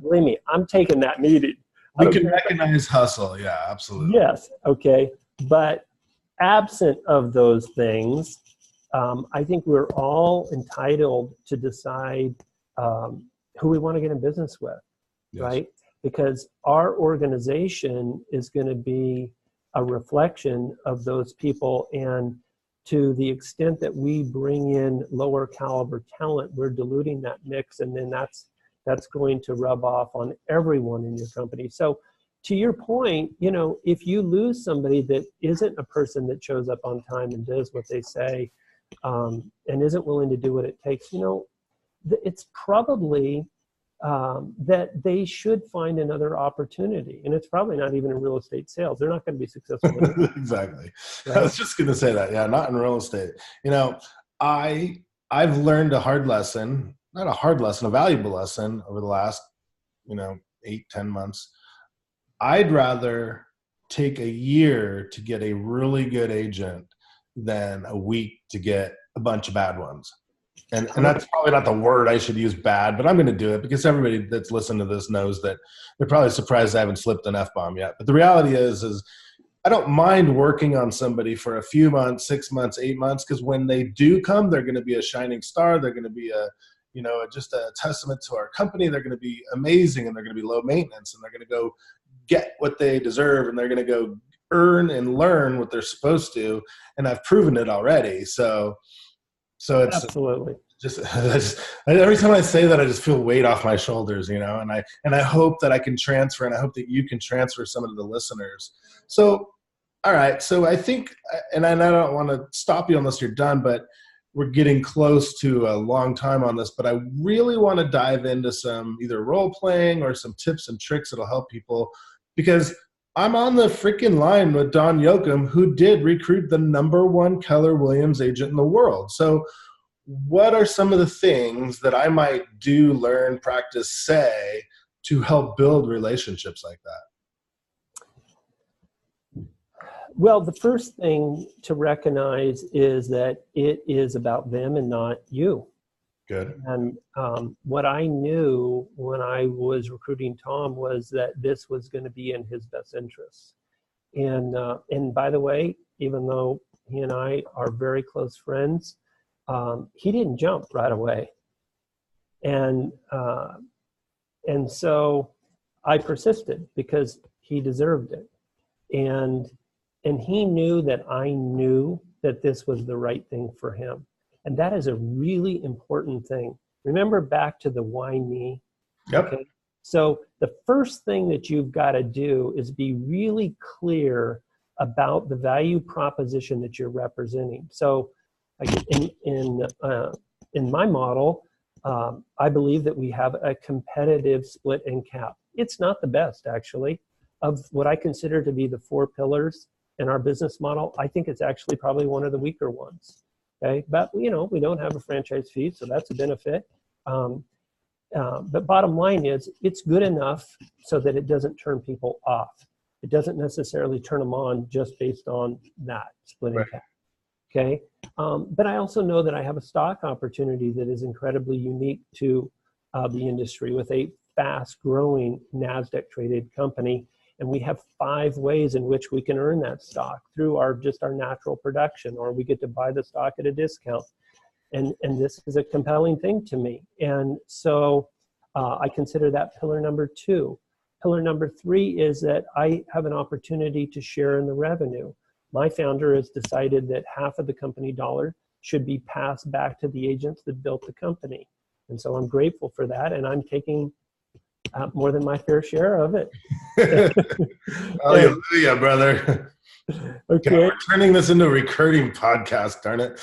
believe me, I'm taking that meeting. We can recognize hustle. Yeah, absolutely. Yes. Okay. But absent of those things, I think we're all entitled to decide who we want to get in business with, right? Because our organization is going to be a reflection of those people. And to the extent that we bring in lower caliber talent, we're diluting that mix. And then that's going to rub off on everyone in your company. So to your point, you know, if you lose somebody that isn't a person that shows up on time and does what they say, and isn't willing to do what it takes, you know, it's probably that they should find another opportunity. And it's probably not even in real estate sales. They're not going to be successful. Exactly. Right? I was just going to say that. Yeah, not in real estate. You know, I've learned a hard lesson, not a hard lesson, a valuable lesson over the last, 8-10 months. I'd rather take a year to get a really good agent than a week to get a bunch of bad ones. And that's probably not the word I should use, bad, but I'm going to do it because everybody that's listened to this knows that they're probably surprised I haven't slipped an F-bomb yet. But the reality is I don't mind working on somebody for a few months, 6 months, 8 months, because when they do come, they're going to be a shining star. They're going to be just a testament to our company. They're going to be amazing, and they're going to be low maintenance, and they're going to go get what they deserve, and they're going to go earn and learn what they're supposed to. And I've proven it already. So it's absolutely just every time I say that, I just feel weight off my shoulders, and I hope that I can transfer, and I hope that you can transfer some of the listeners. So, all right. So I think, and I don't want to stop you unless you're done, but we're getting close to a long time on this, but I really want to dive into some either role playing or some tips and tricks that'll help people, because I'm on the freaking line with Don Yoakum, who did recruit the #1 Keller Williams agent in the world. So what are some of the things that I might do, learn, practice, say to help build relationships like that? Well, the first thing to recognize is that it is about them and not you. Good. And what I knew when I was recruiting Tom was that this was going to be in his best interest. And by the way, even though he and I are very close friends, he didn't jump right away. And so I persisted because he deserved it. And he knew that I knew that this was the right thing for him. And that is a really important thing. Remember back to the why me? Yep. Okay? So the first thing that you've got to do is be really clear about the value proposition that you're representing. So in my model, I believe that we have a competitive split and cap. It's not the best, actually. Of what I consider to be the 4 pillars in our business model, I think it's actually probably one of the weaker ones. Okay, but we don't have a franchise fee, so that's a benefit. But bottom line is, it's good enough so that it doesn't turn people off. It doesn't necessarily turn them on just based on that splitting cap. Okay, but I also know that I have a stock opportunity that is incredibly unique to the industry with a fast-growing NASDAQ-traded company. And we have 5 ways in which we can earn that stock through our natural production, or we get to buy the stock at a discount. And this is a compelling thing to me. And so I consider that pillar number 2. Pillar number 3 is that I have an opportunity to share in the revenue. My founder has decided that half of the company dollar should be passed back to the agents that built the company. And so I'm grateful for that, and I'm taking more than my fair share of it. Hallelujah, brother. Okay. God, we're turning this into a recurring podcast, darn it.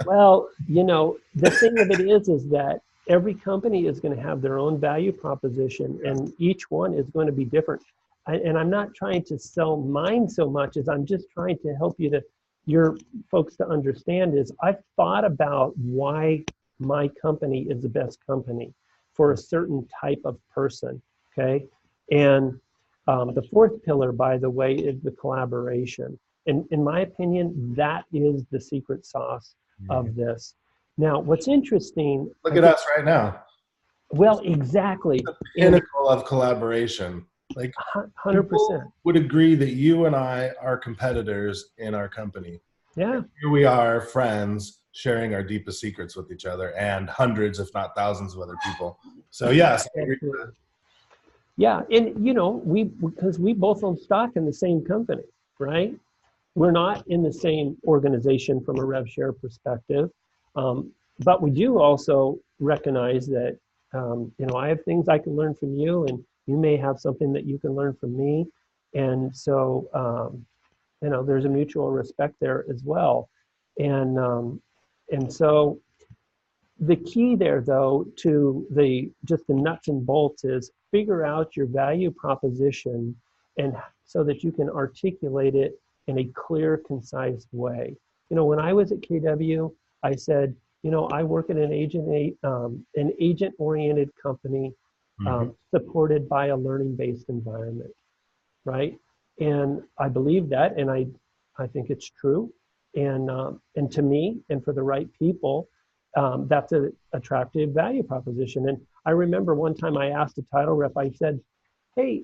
Well, the thing of it is that every company is going to have their own value proposition, and each one is going to be different. And I'm not trying to sell mine so much as I'm just trying to help your folks to understand is I've thought about why my company is the best company for a certain type of person, okay? And the 4th pillar, by the way, is the collaboration. And in my opinion, that is the secret sauce of this. Now, what's interesting... Look at us right now. Well, exactly. The pinnacle of collaboration. Like 100%. Would agree that you and I are competitors in our company. Yeah. And here we are, friends, sharing our deepest secrets with each other and hundreds, if not thousands, of other people. So yes, I agree with that. Yeah, and because we both own stock in the same company, right? We're not in the same organization from a rev share perspective, but we do also recognize that I have things I can learn from you, and you may have something that you can learn from me, and so there's a mutual respect there as well, and so the key there, though, to the nuts and bolts is figure out your value proposition, and so that you can articulate it in a clear, concise way. When I was at KW, I said, I work in an agent-oriented company, supported by a learning-based environment, right? And I believe that, and I think it's true. And to me, and for the right people, that's an attractive value proposition. And I remember one time I asked a title rep, I said, hey,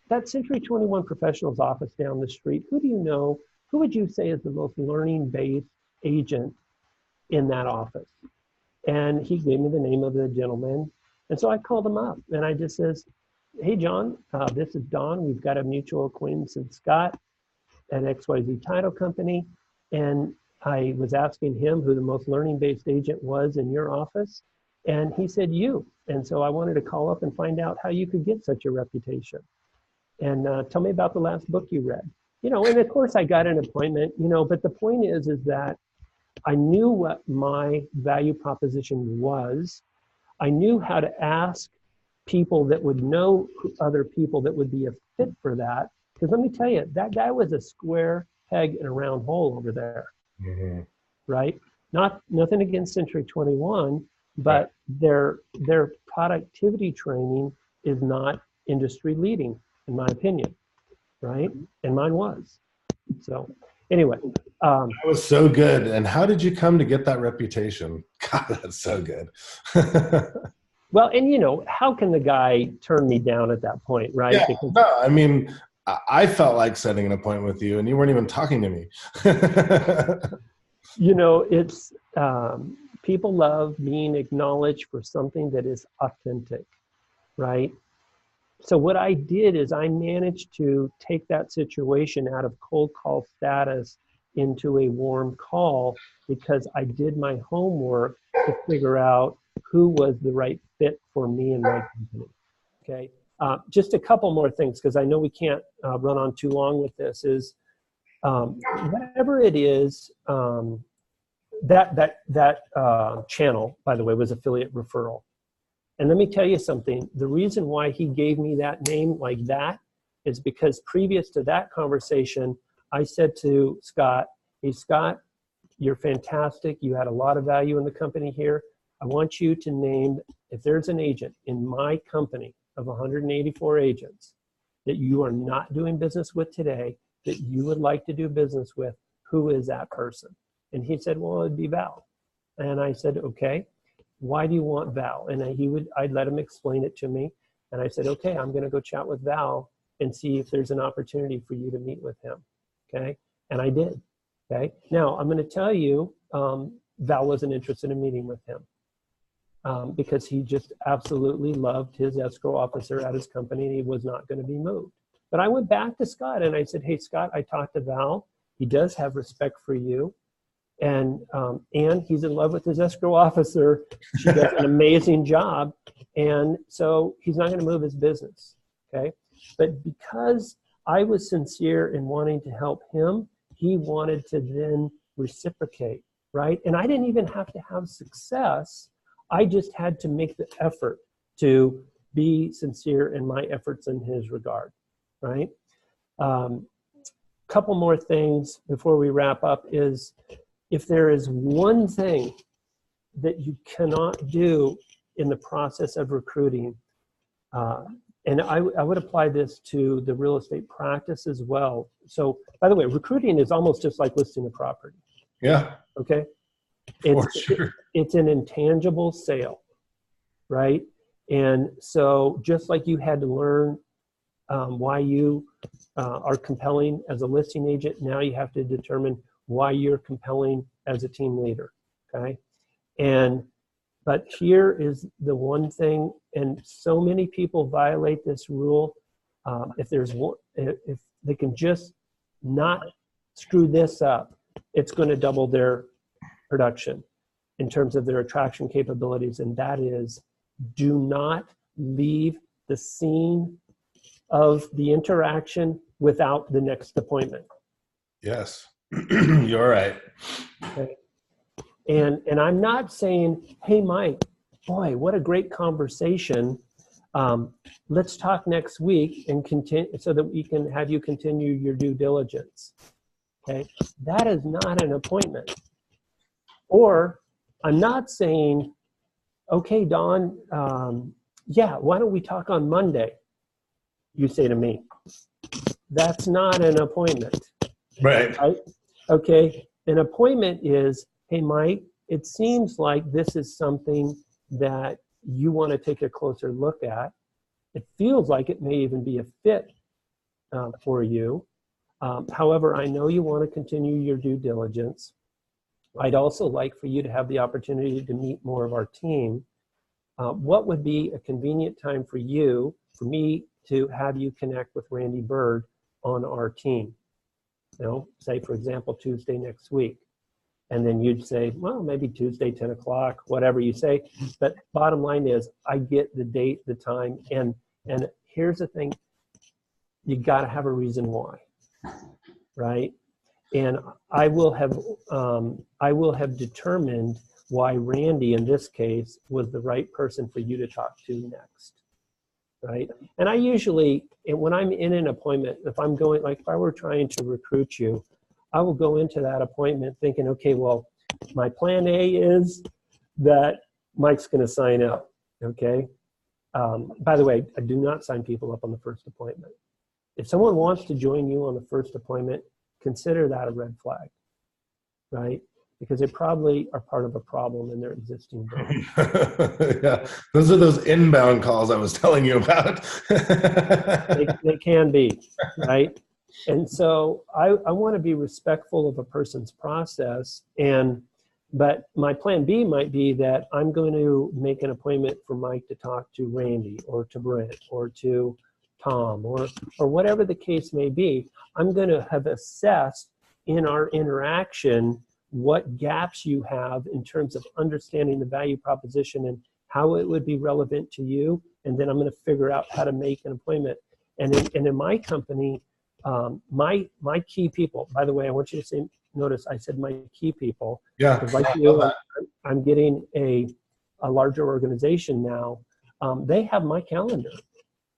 that Century 21 Professionals office down the street, who do you know, who would you say is the most learning-based agent in that office? And he gave me the name of the gentleman. And so I called him up and I just says, hey, John, this is Don. We've got a mutual acquaintance in Scott at XYZ Title Company. And I was asking him who the most learning-based agent was in your office. And he said, you. And so I wanted to call up and find out how you could get such a reputation. And tell me about the last book you read. And of course I got an appointment, but the point is that I knew what my value proposition was. I knew how to ask people that would know other people that would be a fit for that. Because let me tell you, that guy was a square peg in a round hole over there, right? Nothing against Century 21, but their productivity training is not industry leading, in my opinion, right? And mine was. So anyway. That was so good. And how did you come to get that reputation? God, that's so good. Well, and how can the guy turn me down at that point, right? Yeah, Because, no, I mean, I felt like setting an appointment with you and you weren't even talking to me. it's people love being acknowledged for something that is authentic, right? So what I did is I managed to take that situation out of cold call status into a warm call because I did my homework to figure out who was the right fit for me and my company. Okay. Just a couple more things, because I know we can't run on too long with this, is whatever it is, that channel, by the way, was affiliate referral. And let me tell you something. The reason why he gave me that name like that is because previous to that conversation, I said to Scott, hey, Scott, you're fantastic. You had a lot of value in the company here. I want you to name, if there's an agent in my company of 184 agents that you are not doing business with today, that you would like to do business with, who is that person? And he said, well, it'd be Val. And I said, okay. Why do you want Val? And I'd let him explain it to me. And I said, okay, I'm going to go chat with Val and see if there's an opportunity for you to meet with him. Okay. And I did. Okay. Now I'm going to tell you, Val wasn't interested in meeting with him because he just absolutely loved his escrow officer at his company and he was not going to be moved. But I went back to Scott and I said, hey, Scott, I talked to Val. He does have respect for you. And he's in love with his escrow officer. She does an amazing job. And so he's not going to move his business, okay? But because I was sincere in wanting to help him, he wanted to then reciprocate, right? And I didn't even have to have success. I just had to make the effort to be sincere in my efforts in his regard, right? Couple more things before we wrap up is, if there is one thing that you cannot do in the process of recruiting, and I would apply this to the real estate practice as well. So, by the way, recruiting is almost just like listing a property. Yeah. Okay. For sure. It's an intangible sale, right? And so just like you had to learn why you are compelling as a listing agent, now you have to determine why you're compelling as a team leader, okay? But here is the one thing, and so many people violate this rule. If they can just not screw this up, it's going to double their production in terms of their attraction capabilities, and that is, do not leave the scene of the interaction without the next appointment. Yes. You're right. Okay. And I'm not saying, hey, Mike, boy, what a great conversation. Let's talk next week and continue so that we can have you continue your due diligence. Okay. That is not an appointment. Or I'm not saying, okay, Don, yeah, why don't we talk on Monday? You say to me, that's not an appointment. Right. Okay. An appointment is, hey, Mike, it seems like this is something that you want to take a closer look at. It feels like it may even be a fit for you. However, I know you want to continue your due diligence. I'd also like for you to have the opportunity to meet more of our team. What would be a convenient time for you, for me to have you connect with Randy Bird on our team? You know, say, for example, Tuesday next week. And then you'd say, well, maybe Tuesday, 10 o'clock, whatever you say. But bottom line is, I get the date, the time, and here's the thing, you got to have a reason why, right? And I will have determined why Randy, in this case, was the right person for you to talk to next. right? And I usually, when I'm in an appointment, if I'm going, like if I were trying to recruit you, I will go into that appointment thinking, okay, well, my plan A is that Mike's going to sign up, okay? By the way, I do not sign people up on the first appointment. If someone wants to join you on the first appointment, consider that a red flag, right? Because they probably are part of a problem in their existing business. Yeah, those are those inbound calls I was telling you about. They can be, right? And so I want to be respectful of a person's process. But my plan B might be that I'm going to make an appointment for Mike to talk to Randy or to Brent or to Tom or whatever the case may be. I'm going to have assessed in our interaction what gaps you have in terms of understanding the value proposition and how it would be relevant to you. And then I'm going to figure out how to make an appointment. And in my company, my key people, by the way, I want you to notice I said my key people. Yeah. Because like you, I'm getting a larger organization now. They have my calendar.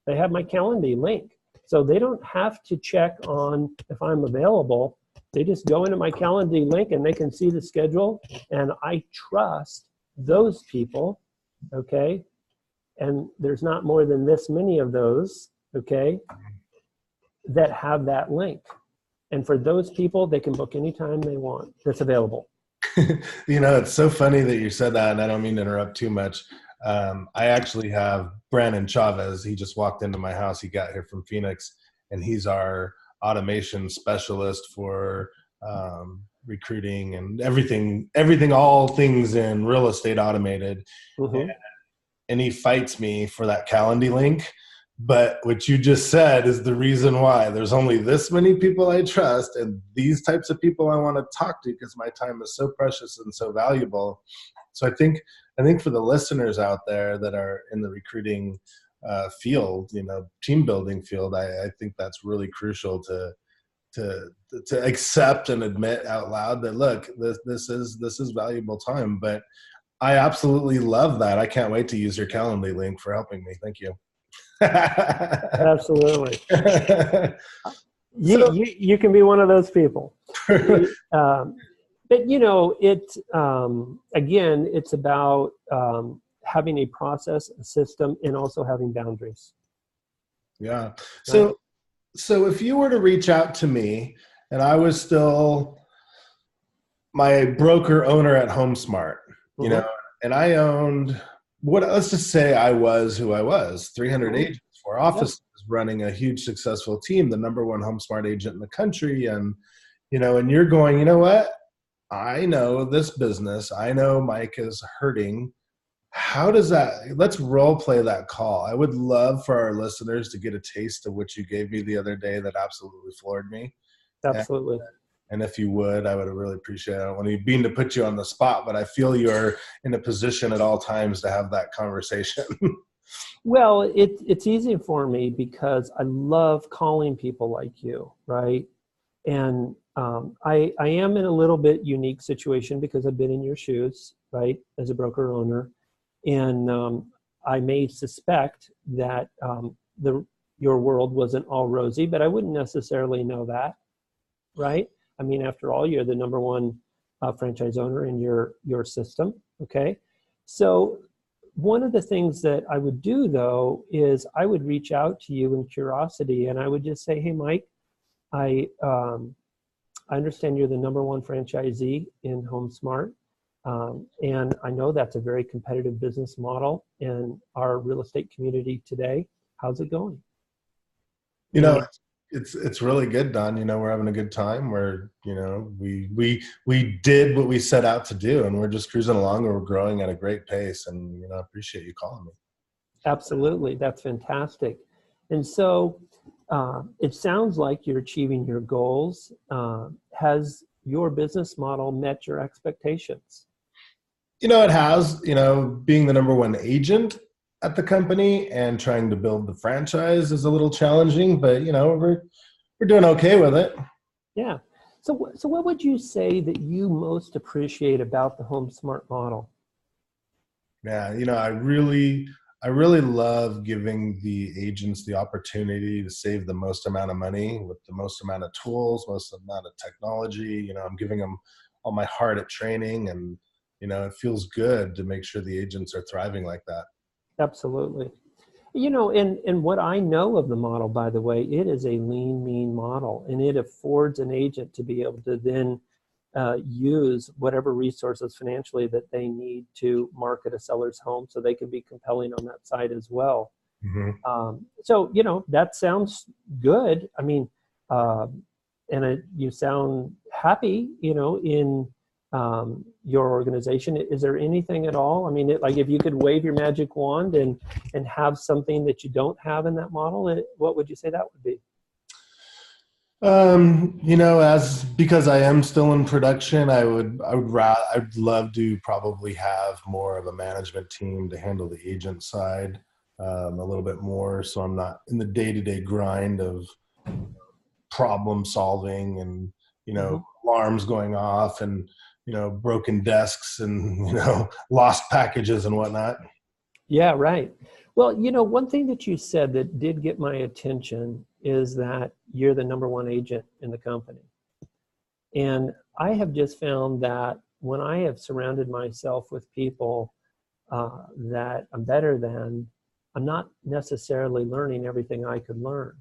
They have my Calendly link. So they don't have to check on if I'm available. They just go into my Calendly link and they can see the schedule. And I trust those people, okay? And there's not more than this many of those, okay, that have that link. And for those people, they can book anytime they want that's available. It's so funny that you said that, and I don't mean to interrupt too much. I actually have Brandon Chavez. He just walked into my house. He got here from Phoenix, and he's our automation specialist for recruiting and everything, all things in real estate automated. Mm-hmm. And he fights me for that Calendly link. But what you just said is the reason why. There's only this many people I trust and these types of people I want to talk to because my time is so precious and so valuable. So I think for the listeners out there that are in the recruiting field, team building field, I think that's really crucial to accept and admit out loud that, look, this is valuable time. But I absolutely love that. I can't wait to use your Calendly link for helping me. Thank you. Absolutely. You can be one of those people. But again, it's about having a process, a system, and also having boundaries. Yeah. So if you were to reach out to me and I was still my broker owner at HomeSmart, mm-hmm. And I owned let's just say I was who I was, 300 agents, 4 offices, running a huge successful team, the number one HomeSmart agent in the country. And, and you're going, you know what? I know this business. I know Mike is hurting. How does let's role play that call. I would love for our listeners to get a taste of what you gave me the other day that absolutely floored me. Absolutely. And if you would, I would really appreciate it. I don't want to be to put you on the spot, but I feel you're in a position at all times to have that conversation. Well, it's easy for me because I love calling people like you, right? And I am in a little bit unique situation because I've been in your shoes, right, as a broker owner. And I may suspect that your world wasn't all rosy, but I wouldn't necessarily know that, right? I mean, after all, you're the number one franchise owner in your system, okay? So one of the things that I would do, though, is I would reach out to you in curiosity, and I would just say, hey, Mike, I understand you're the number one franchisee in HomeSmart, and I know that's a very competitive business model in our real estate community today. How's it going? It's really good, Don. We're having a good time. We did what we set out to do, and we're just cruising along, and we're growing at a great pace. And I appreciate you calling me. Absolutely, that's fantastic. And so it sounds like you're achieving your goals. Has your business model met your expectations? It has. Being the number one agent at the company and trying to build the franchise is a little challenging, but we're doing okay with it. Yeah. So what would you say that you most appreciate about the HomeSmart model? Yeah, I really I really love giving the agents the opportunity to save the most amount of money with the most amount of tools, most amount of technology. I'm giving them all my heart at training, and, it feels good to make sure the agents are thriving like that. Absolutely. And what I know of the model, by the way, it is a lean, mean model, and it affords an agent to be able to then use whatever resources financially that they need to market a seller's home, so they can be compelling on that side as well. Mm-hmm. So, that sounds good. I mean, you sound happy, in your organization. Is there anything at all? I mean, like if you could wave your magic wand and have something that you don't have in that model, what would you say that would be? Because I am still in production, I'd love to probably have more of a management team to handle the agent side a little bit more, so I'm not in the day-to-day grind of problem solving and alarms going off and broken desks and lost packages and whatnot. Yeah, right. Well, one thing that you said that did get my attention is that you're the number one agent in the company. And I have just found that when I have surrounded myself with people that I'm better than, I'm not necessarily learning everything I could learn.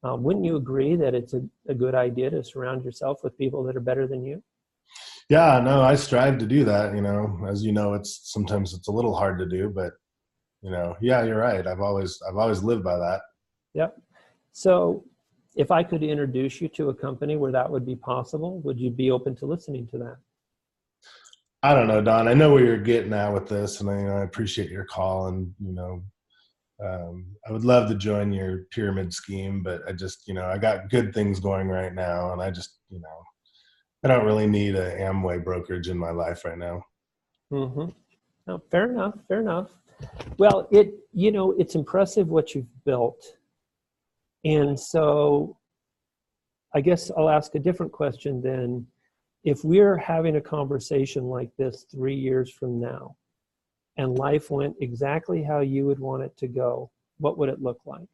Wouldn't you agree that it's a good idea to surround yourself with people that are better than you? Yeah, no, I strive to do that. As sometimes it's a little hard to do, but yeah, you're right. I've always lived by that. Yep. So if I could introduce you to a company where that would be possible, would you be open to listening to that? I don't know, Don. I know where you're getting at with this, and I appreciate your call. And I would love to join your pyramid scheme, but I just I got good things going right now, and I just I don't really need an Amway brokerage in my life right now. Mm-hmm. No, fair enough. Fair enough. Well, it's impressive what you've built. And so I guess I'll ask a different question then. If we're having a conversation like this 3 years from now, and life went exactly how you would want it to go, what would it look like?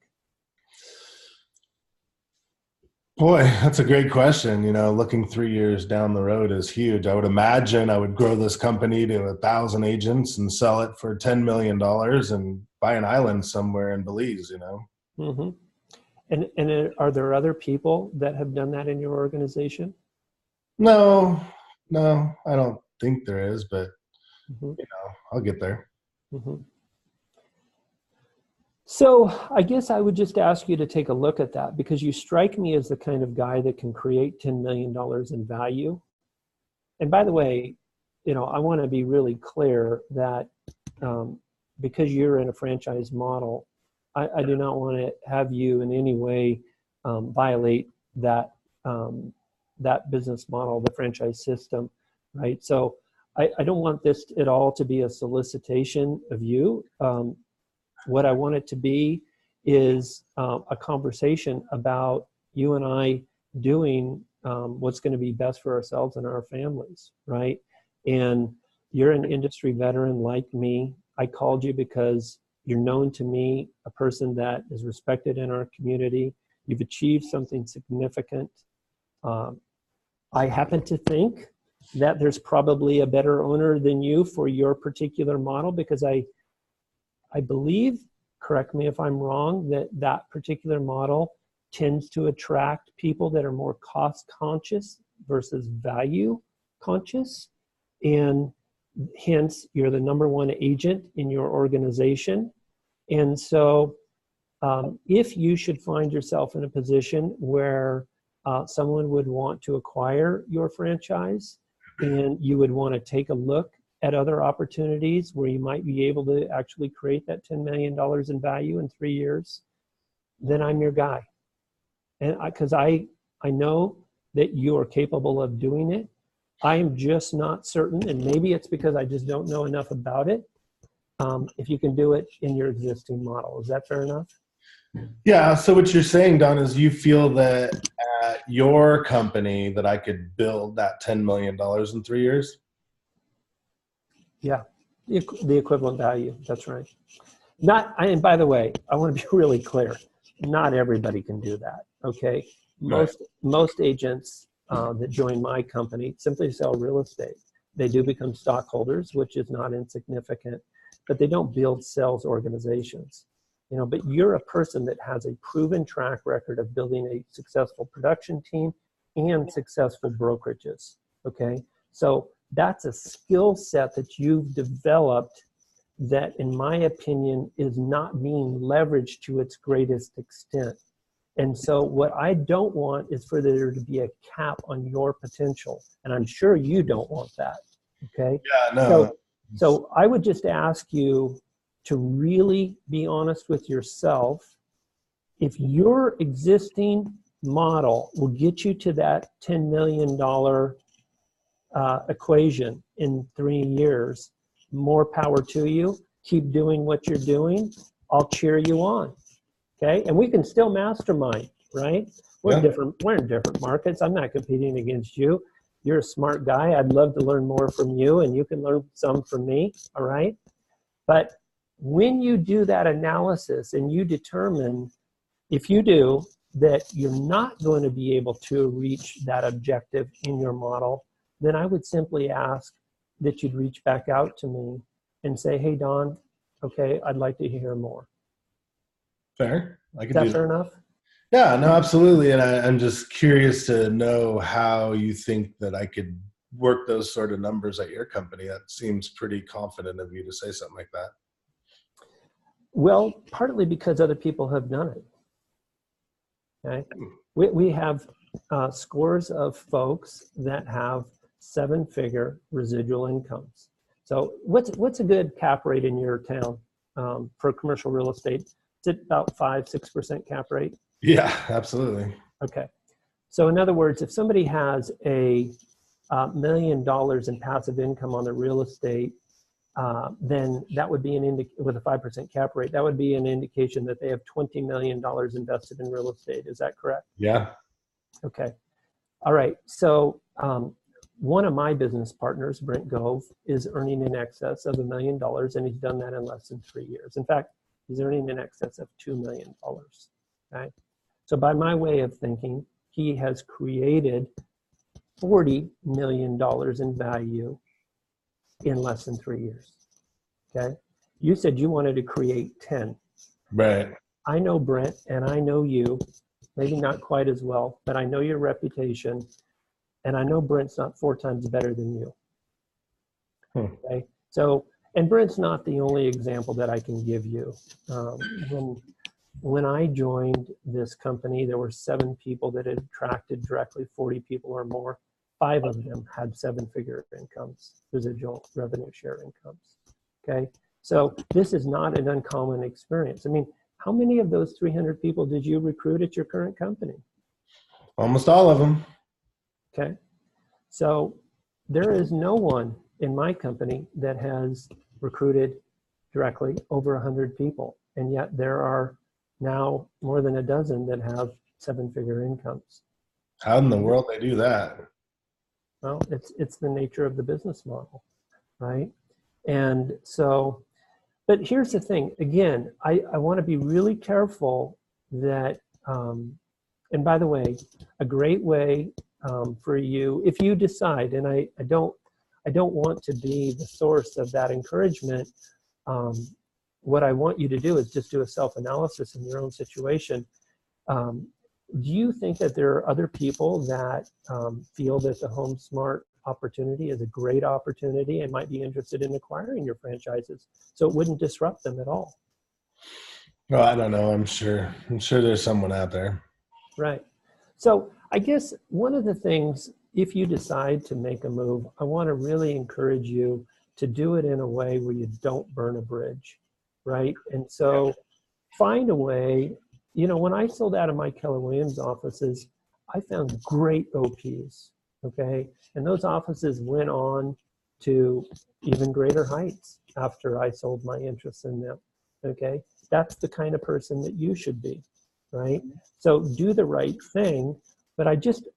Boy, that's a great question. Looking 3 years down the road is huge. I would imagine I would grow this company to 1,000 agents and sell it for $10 million and buy an island somewhere in Belize, Mm-hmm. And are there other people that have done that in your organization? No, I don't think there is, but Mm-hmm. I'll get there. Mm-hmm. So I guess I would just ask you to take a look at that, because you strike me as the kind of guy that can create $10 million in value. And by the way, I want to be really clear that because you're in a franchise model, I do not want to have you in any way violate that business model, the franchise system, right? So I don't want this at all to be a solicitation of you. What I want it to be is a conversation about you and I doing what's going to be best for ourselves and our families, right? And you're an industry veteran like me. I called you because you're known to me, a person that is respected in our community. You've achieved something significant. I happen to think that there's probably a better owner than you for your particular model, because I believe, correct me if I'm wrong, that particular model tends to attract people that are more cost conscious versus value conscious. And hence, you're the number one agent in your organization. And so if you should find yourself in a position where someone would want to acquire your franchise, and you would want to take a look at other opportunities where you might be able to actually create that $10 million in value in 3 years, then I'm your guy. And because I know that you are capable of doing it. I am just not certain, and maybe it's because I just don't know enough about it, if you can do it in your existing model. Is that fair enough? Yeah. So what you're saying, Don, is you feel that at your company that I could build that $10 million in 3 years? Yeah, the equivalent value. That's right. And by the way, I want to be really clear. Not everybody can do that. Okay. Most agents that join my company simply sell real estate. They do become stockholders, which is not insignificant, but they don't build sales organizations. But you're a person that has a proven track record of building a successful production team and successful brokerages. Okay. So that's a skill set that you've developed that, in my opinion, is not being leveraged to its greatest extent. And so what I don't want is for there to be a cap on your potential. And I'm sure you don't want that. Okay. Yeah, no. So I would just ask you to really be honest with yourself. If your existing model will get you to that $10 million equation in 3 years, more power to you. Keep doing what you're doing. I'll cheer you on. Okay. And we can still mastermind, right? We're in different markets. I'm not competing against you. You're a smart guy. I'd love to learn more from you, and you can learn some from me. All right. But when you do that analysis and you determine, if you do, that you're not going to be able to reach that objective in your model, then I would simply ask that you'd reach back out to me and say, hey, Don, okay, I'd like to hear more. Fair. I can Is that do fair that. enough? Yeah, no, absolutely. And I'm just curious to know how you think that I could work those sort of numbers at your company. That seems pretty confident of you to say something like that. Well, partly because other people have done it. Okay. We have scores of folks that have 7-figure residual incomes. So what's a good cap rate in your town for commercial real estate? Is it about 5-6% cap rate? Yeah, absolutely. Okay. So in other words, if somebody has a $1 million in passive income on their real estate, then that would be with a 5% cap rate, that would be an indication that they have $20 million invested in real estate. Is that correct? Yeah. Okay. All right. So one of my business partners, Brent Gove, is earning in excess of $1 million, and he's done that in less than 3 years. In fact, he's earning in excess of $2 million. Okay. So by my way of thinking, he has created $40 million in value in less than 3 years. Okay. You said you wanted to create 10. Right. I know Brent and I know you, maybe not quite as well, but I know your reputation, and I know Brent's not 4 times better than you. Okay. So, and Brent's not the only example that I can give you. When I joined this company, there were 7 people that had attracted directly 40 people or more. 5 of them had 7-figure incomes, residual revenue share incomes. Okay. So this is not an uncommon experience. I mean, how many of those 300 people did you recruit at your current company? Almost all of them. Okay. So there is no one in my company that has recruited directly over 100 people. And yet there are now more than a dozen that have 7-figure incomes. How in the world they do that? Well, it's the nature of the business model, right? And so, but here's the thing. Again, I want to be really careful that, and by the way, a great way for you, if you decide, and I don't want to be the source of that encouragement. What I want you to do is just do a self-analysis in your own situation. Do you think that there are other people that feel that the HomeSmart opportunity is a great opportunity and might be interested in acquiring your franchises, so it wouldn't disrupt them at all? Well, I don't know. I'm sure there's someone out there. Right. So I guess one of the things, if you decide to make a move, I want to really encourage you to do it in a way where you don't burn a bridge, right? And so find a way. You know, when I sold out of my Keller Williams offices, I found great OPs, okay? And those offices went on to even greater heights after I sold my interest in them, okay? That's the kind of person that you should be, right? So do the right thing, but I just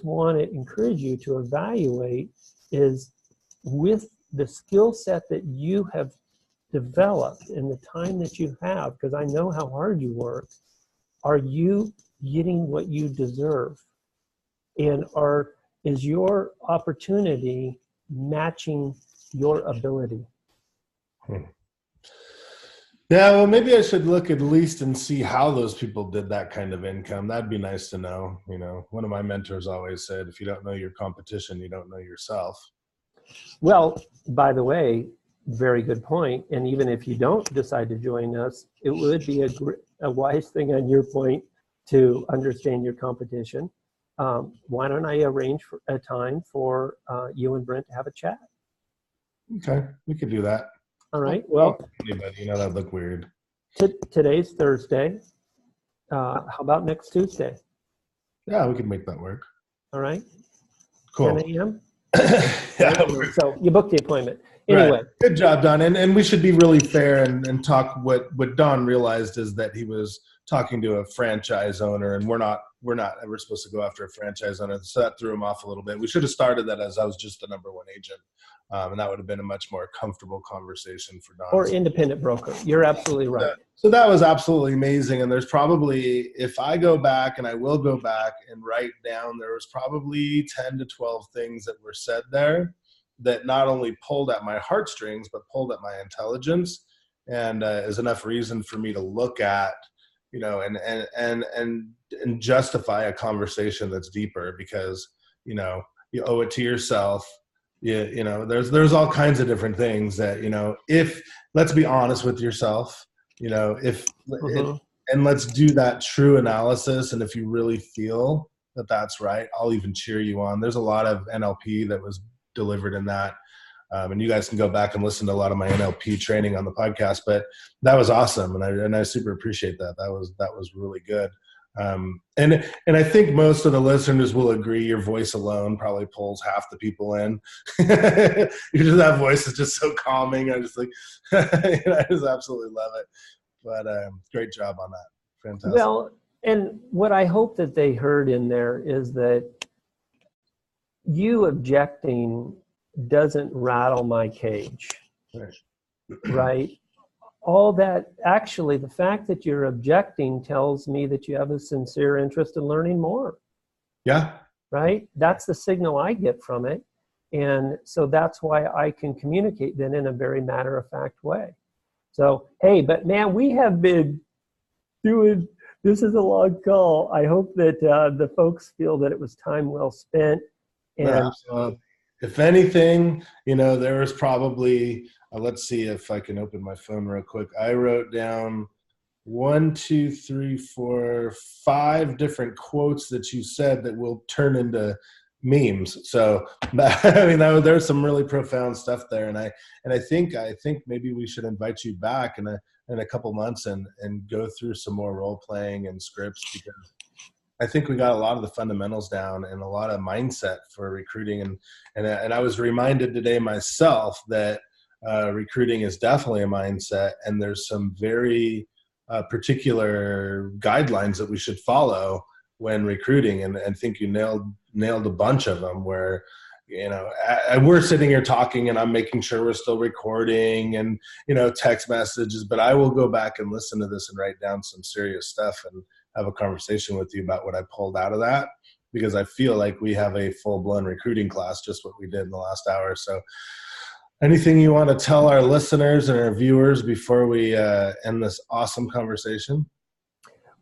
want to encourage you to evaluate is with the skill set that you have developed in the time that you have, because I know how hard you work, are you getting what you deserve? And is your opportunity matching your ability? Yeah, well, maybe I should look at least and see how those people did that kind of income. That'd be nice to know. You know, one of my mentors always said, if you don't know your competition, you don't know yourself. Well, by the way, very good point. And even if you don't decide to join us, it would be a wise thing on your point to understand your competition. Why don't I arrange for a time for you and Brent to have a chat? Okay, we could do that. All right. Well, anybody, that'd look weird. Today's Thursday. How about next Tuesday? Yeah, we can make that work. All right. Cool. 10 a.m. Yeah. So you booked the appointment. Anyway. Right. Good job, Don. And we should be really fair and talk what Don realized is that he was talking to a franchise owner, and we're not ever supposed to go after a franchise owner. So that threw him off a little bit. We should have started that as I was just the number one agent. And that would have been a much more comfortable conversation for Don. Or independent broker. You're absolutely right. So that was absolutely amazing. And there's probably, if I go back, and I will go back and write down, there was probably 10 to 12 things that were said there that not only pulled at my heartstrings, but pulled at my intelligence, and is enough reason for me to look at, you know, and justify a conversation that's deeper, because, you know, you owe it to yourself. You know, there's all kinds of different things that, you know, if, let's be honest with yourself, you know, and let's do that true analysis. And if you really feel that that's right, I'll even cheer you on. There's a lot of NLP that was delivered in that. And you guys can go back and listen to a lot of my NLP training on the podcast, but that was awesome. And I super appreciate that. That was really good. And I think most of the listeners will agree your voice alone probably pulls half the people in. That voice is just so calming. I just like, I just absolutely love it. But great job on that. Fantastic. Well, and what I hope that they heard in there is that you objecting doesn't rattle my cage, right? All that, actually, the fact that you're objecting tells me that you have a sincere interest in learning more. Yeah. Right? That's the signal I get from it. And so that's why I can communicate then in a very matter-of-fact way. So, hey, but man, we have been doing, this is a long call. I hope that the folks feel that it was time well spent. And if anything, you know, there was probably, let's see if I can open my phone real quick. I wrote down 1, 2, 3, 4, 5 different quotes that you said that will turn into memes. So I mean, there's some really profound stuff there. And I think maybe we should invite you back in a couple months and go through some more role playing and scripts, because I think we got a lot of the fundamentals down and a lot of mindset for recruiting. And I was reminded today myself that recruiting is definitely a mindset, and there's some very particular guidelines that we should follow when recruiting. And I think you nailed a bunch of them, where, you know, we're sitting here talking and I'm making sure we're still recording and, you know, text messages, but I will go back and listen to this and write down some serious stuff and have a conversation with you about what I pulled out of that, because I feel like we have a full-blown recruiting class, just what we did in the last hour. So anything you want to tell our listeners and our viewers before we end this awesome conversation?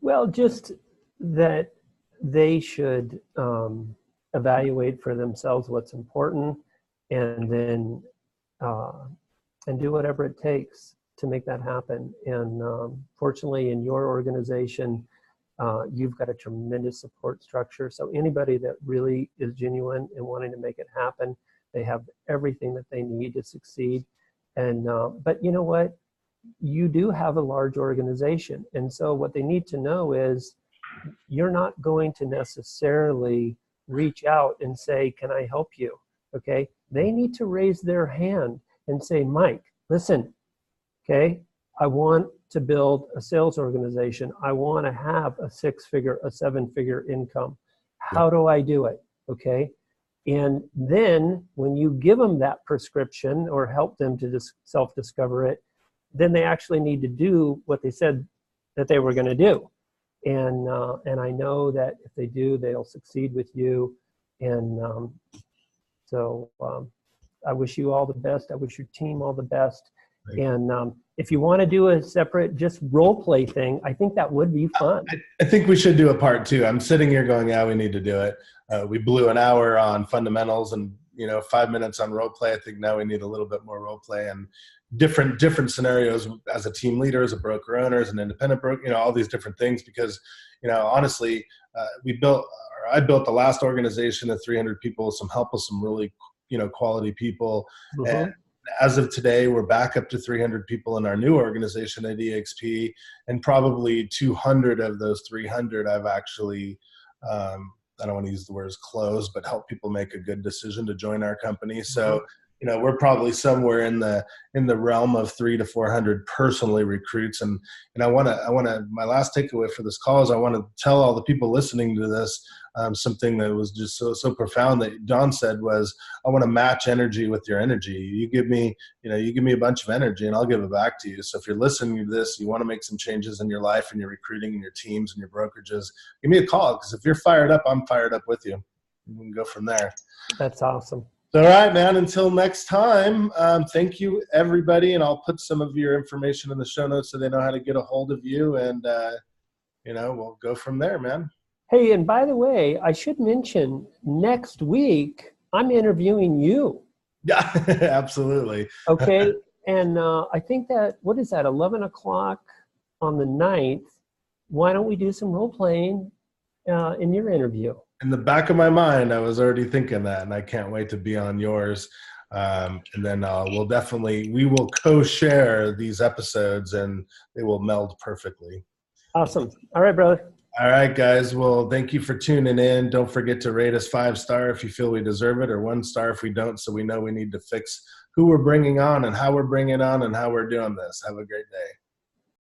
Well, just that they should evaluate for themselves what's important, and then and do whatever it takes to make that happen. And fortunately, in your organization, you've got a tremendous support structure. So anybody that really is genuine in wanting to make it happen, they have everything that they need to succeed. And but you know what? You do have a large organization. And so what they need to know is you're not going to necessarily reach out and say, can I help you? Okay. They need to raise their hand and say, Mike, listen, okay, I want to build a sales organization. I want to have a 6-figure, a 7-figure income. How do I do it? Okay. And then when you give them that prescription or help them to self-discover it, then they actually need to do what they said that they were going to do. And I know that if they do, they'll succeed with you. And so I wish you all the best. I wish your team all the best. And if you want to do a separate just role play thing, I think that would be fun. I think we should do a part 2. I'm sitting here going, yeah, we need to do it. We blew an hour on fundamentals and 5 minutes on role play. I think now we need a little bit more role play and different scenarios as a team leader, as a broker owner, as an independent broker, all these different things, because honestly, I built the last organization of 300 people with some help with some really quality people. Mm-hmm. And as of today, we're back up to 300 people in our new organization at EXP, and probably 200 of those 300 I've actually I don't want to use the words close, but help people make a good decision to join our company. So, we're probably somewhere in the realm of 300 to 400 personally recruits. And I want to, my last takeaway for this call is I want to tell all the people listening to this something that was just so profound that Don said was, I want to match energy with your energy. You give me a bunch of energy and I'll give it back to you. So if you're listening to this, you want to make some changes in your life and your recruiting and your teams and your brokerages, give me a call, because if you're fired up, I'm fired up with you. We can go from there. That's awesome. All right, man. Until next time, thank you, everybody. And I'll put some of your information in the show notes so they know how to get a hold of you. And, we'll go from there, man. Hey, and by the way, I should mention next week, I'm interviewing you. Yeah, absolutely. Okay. And I think that, 11 o'clock on the 9th, why don't we do some role playing in your interview? In the back of my mind, I was already thinking that, and I can't wait to be on yours. And then we will co-share these episodes, and they will meld perfectly. Awesome. All right, brother. All right, guys. Well, thank you for tuning in. Don't forget to rate us 5-star if you feel we deserve it, or 1-star if we don't, so we know we need to fix who we're bringing on and how we're bringing on and how we're doing this. Have a great day.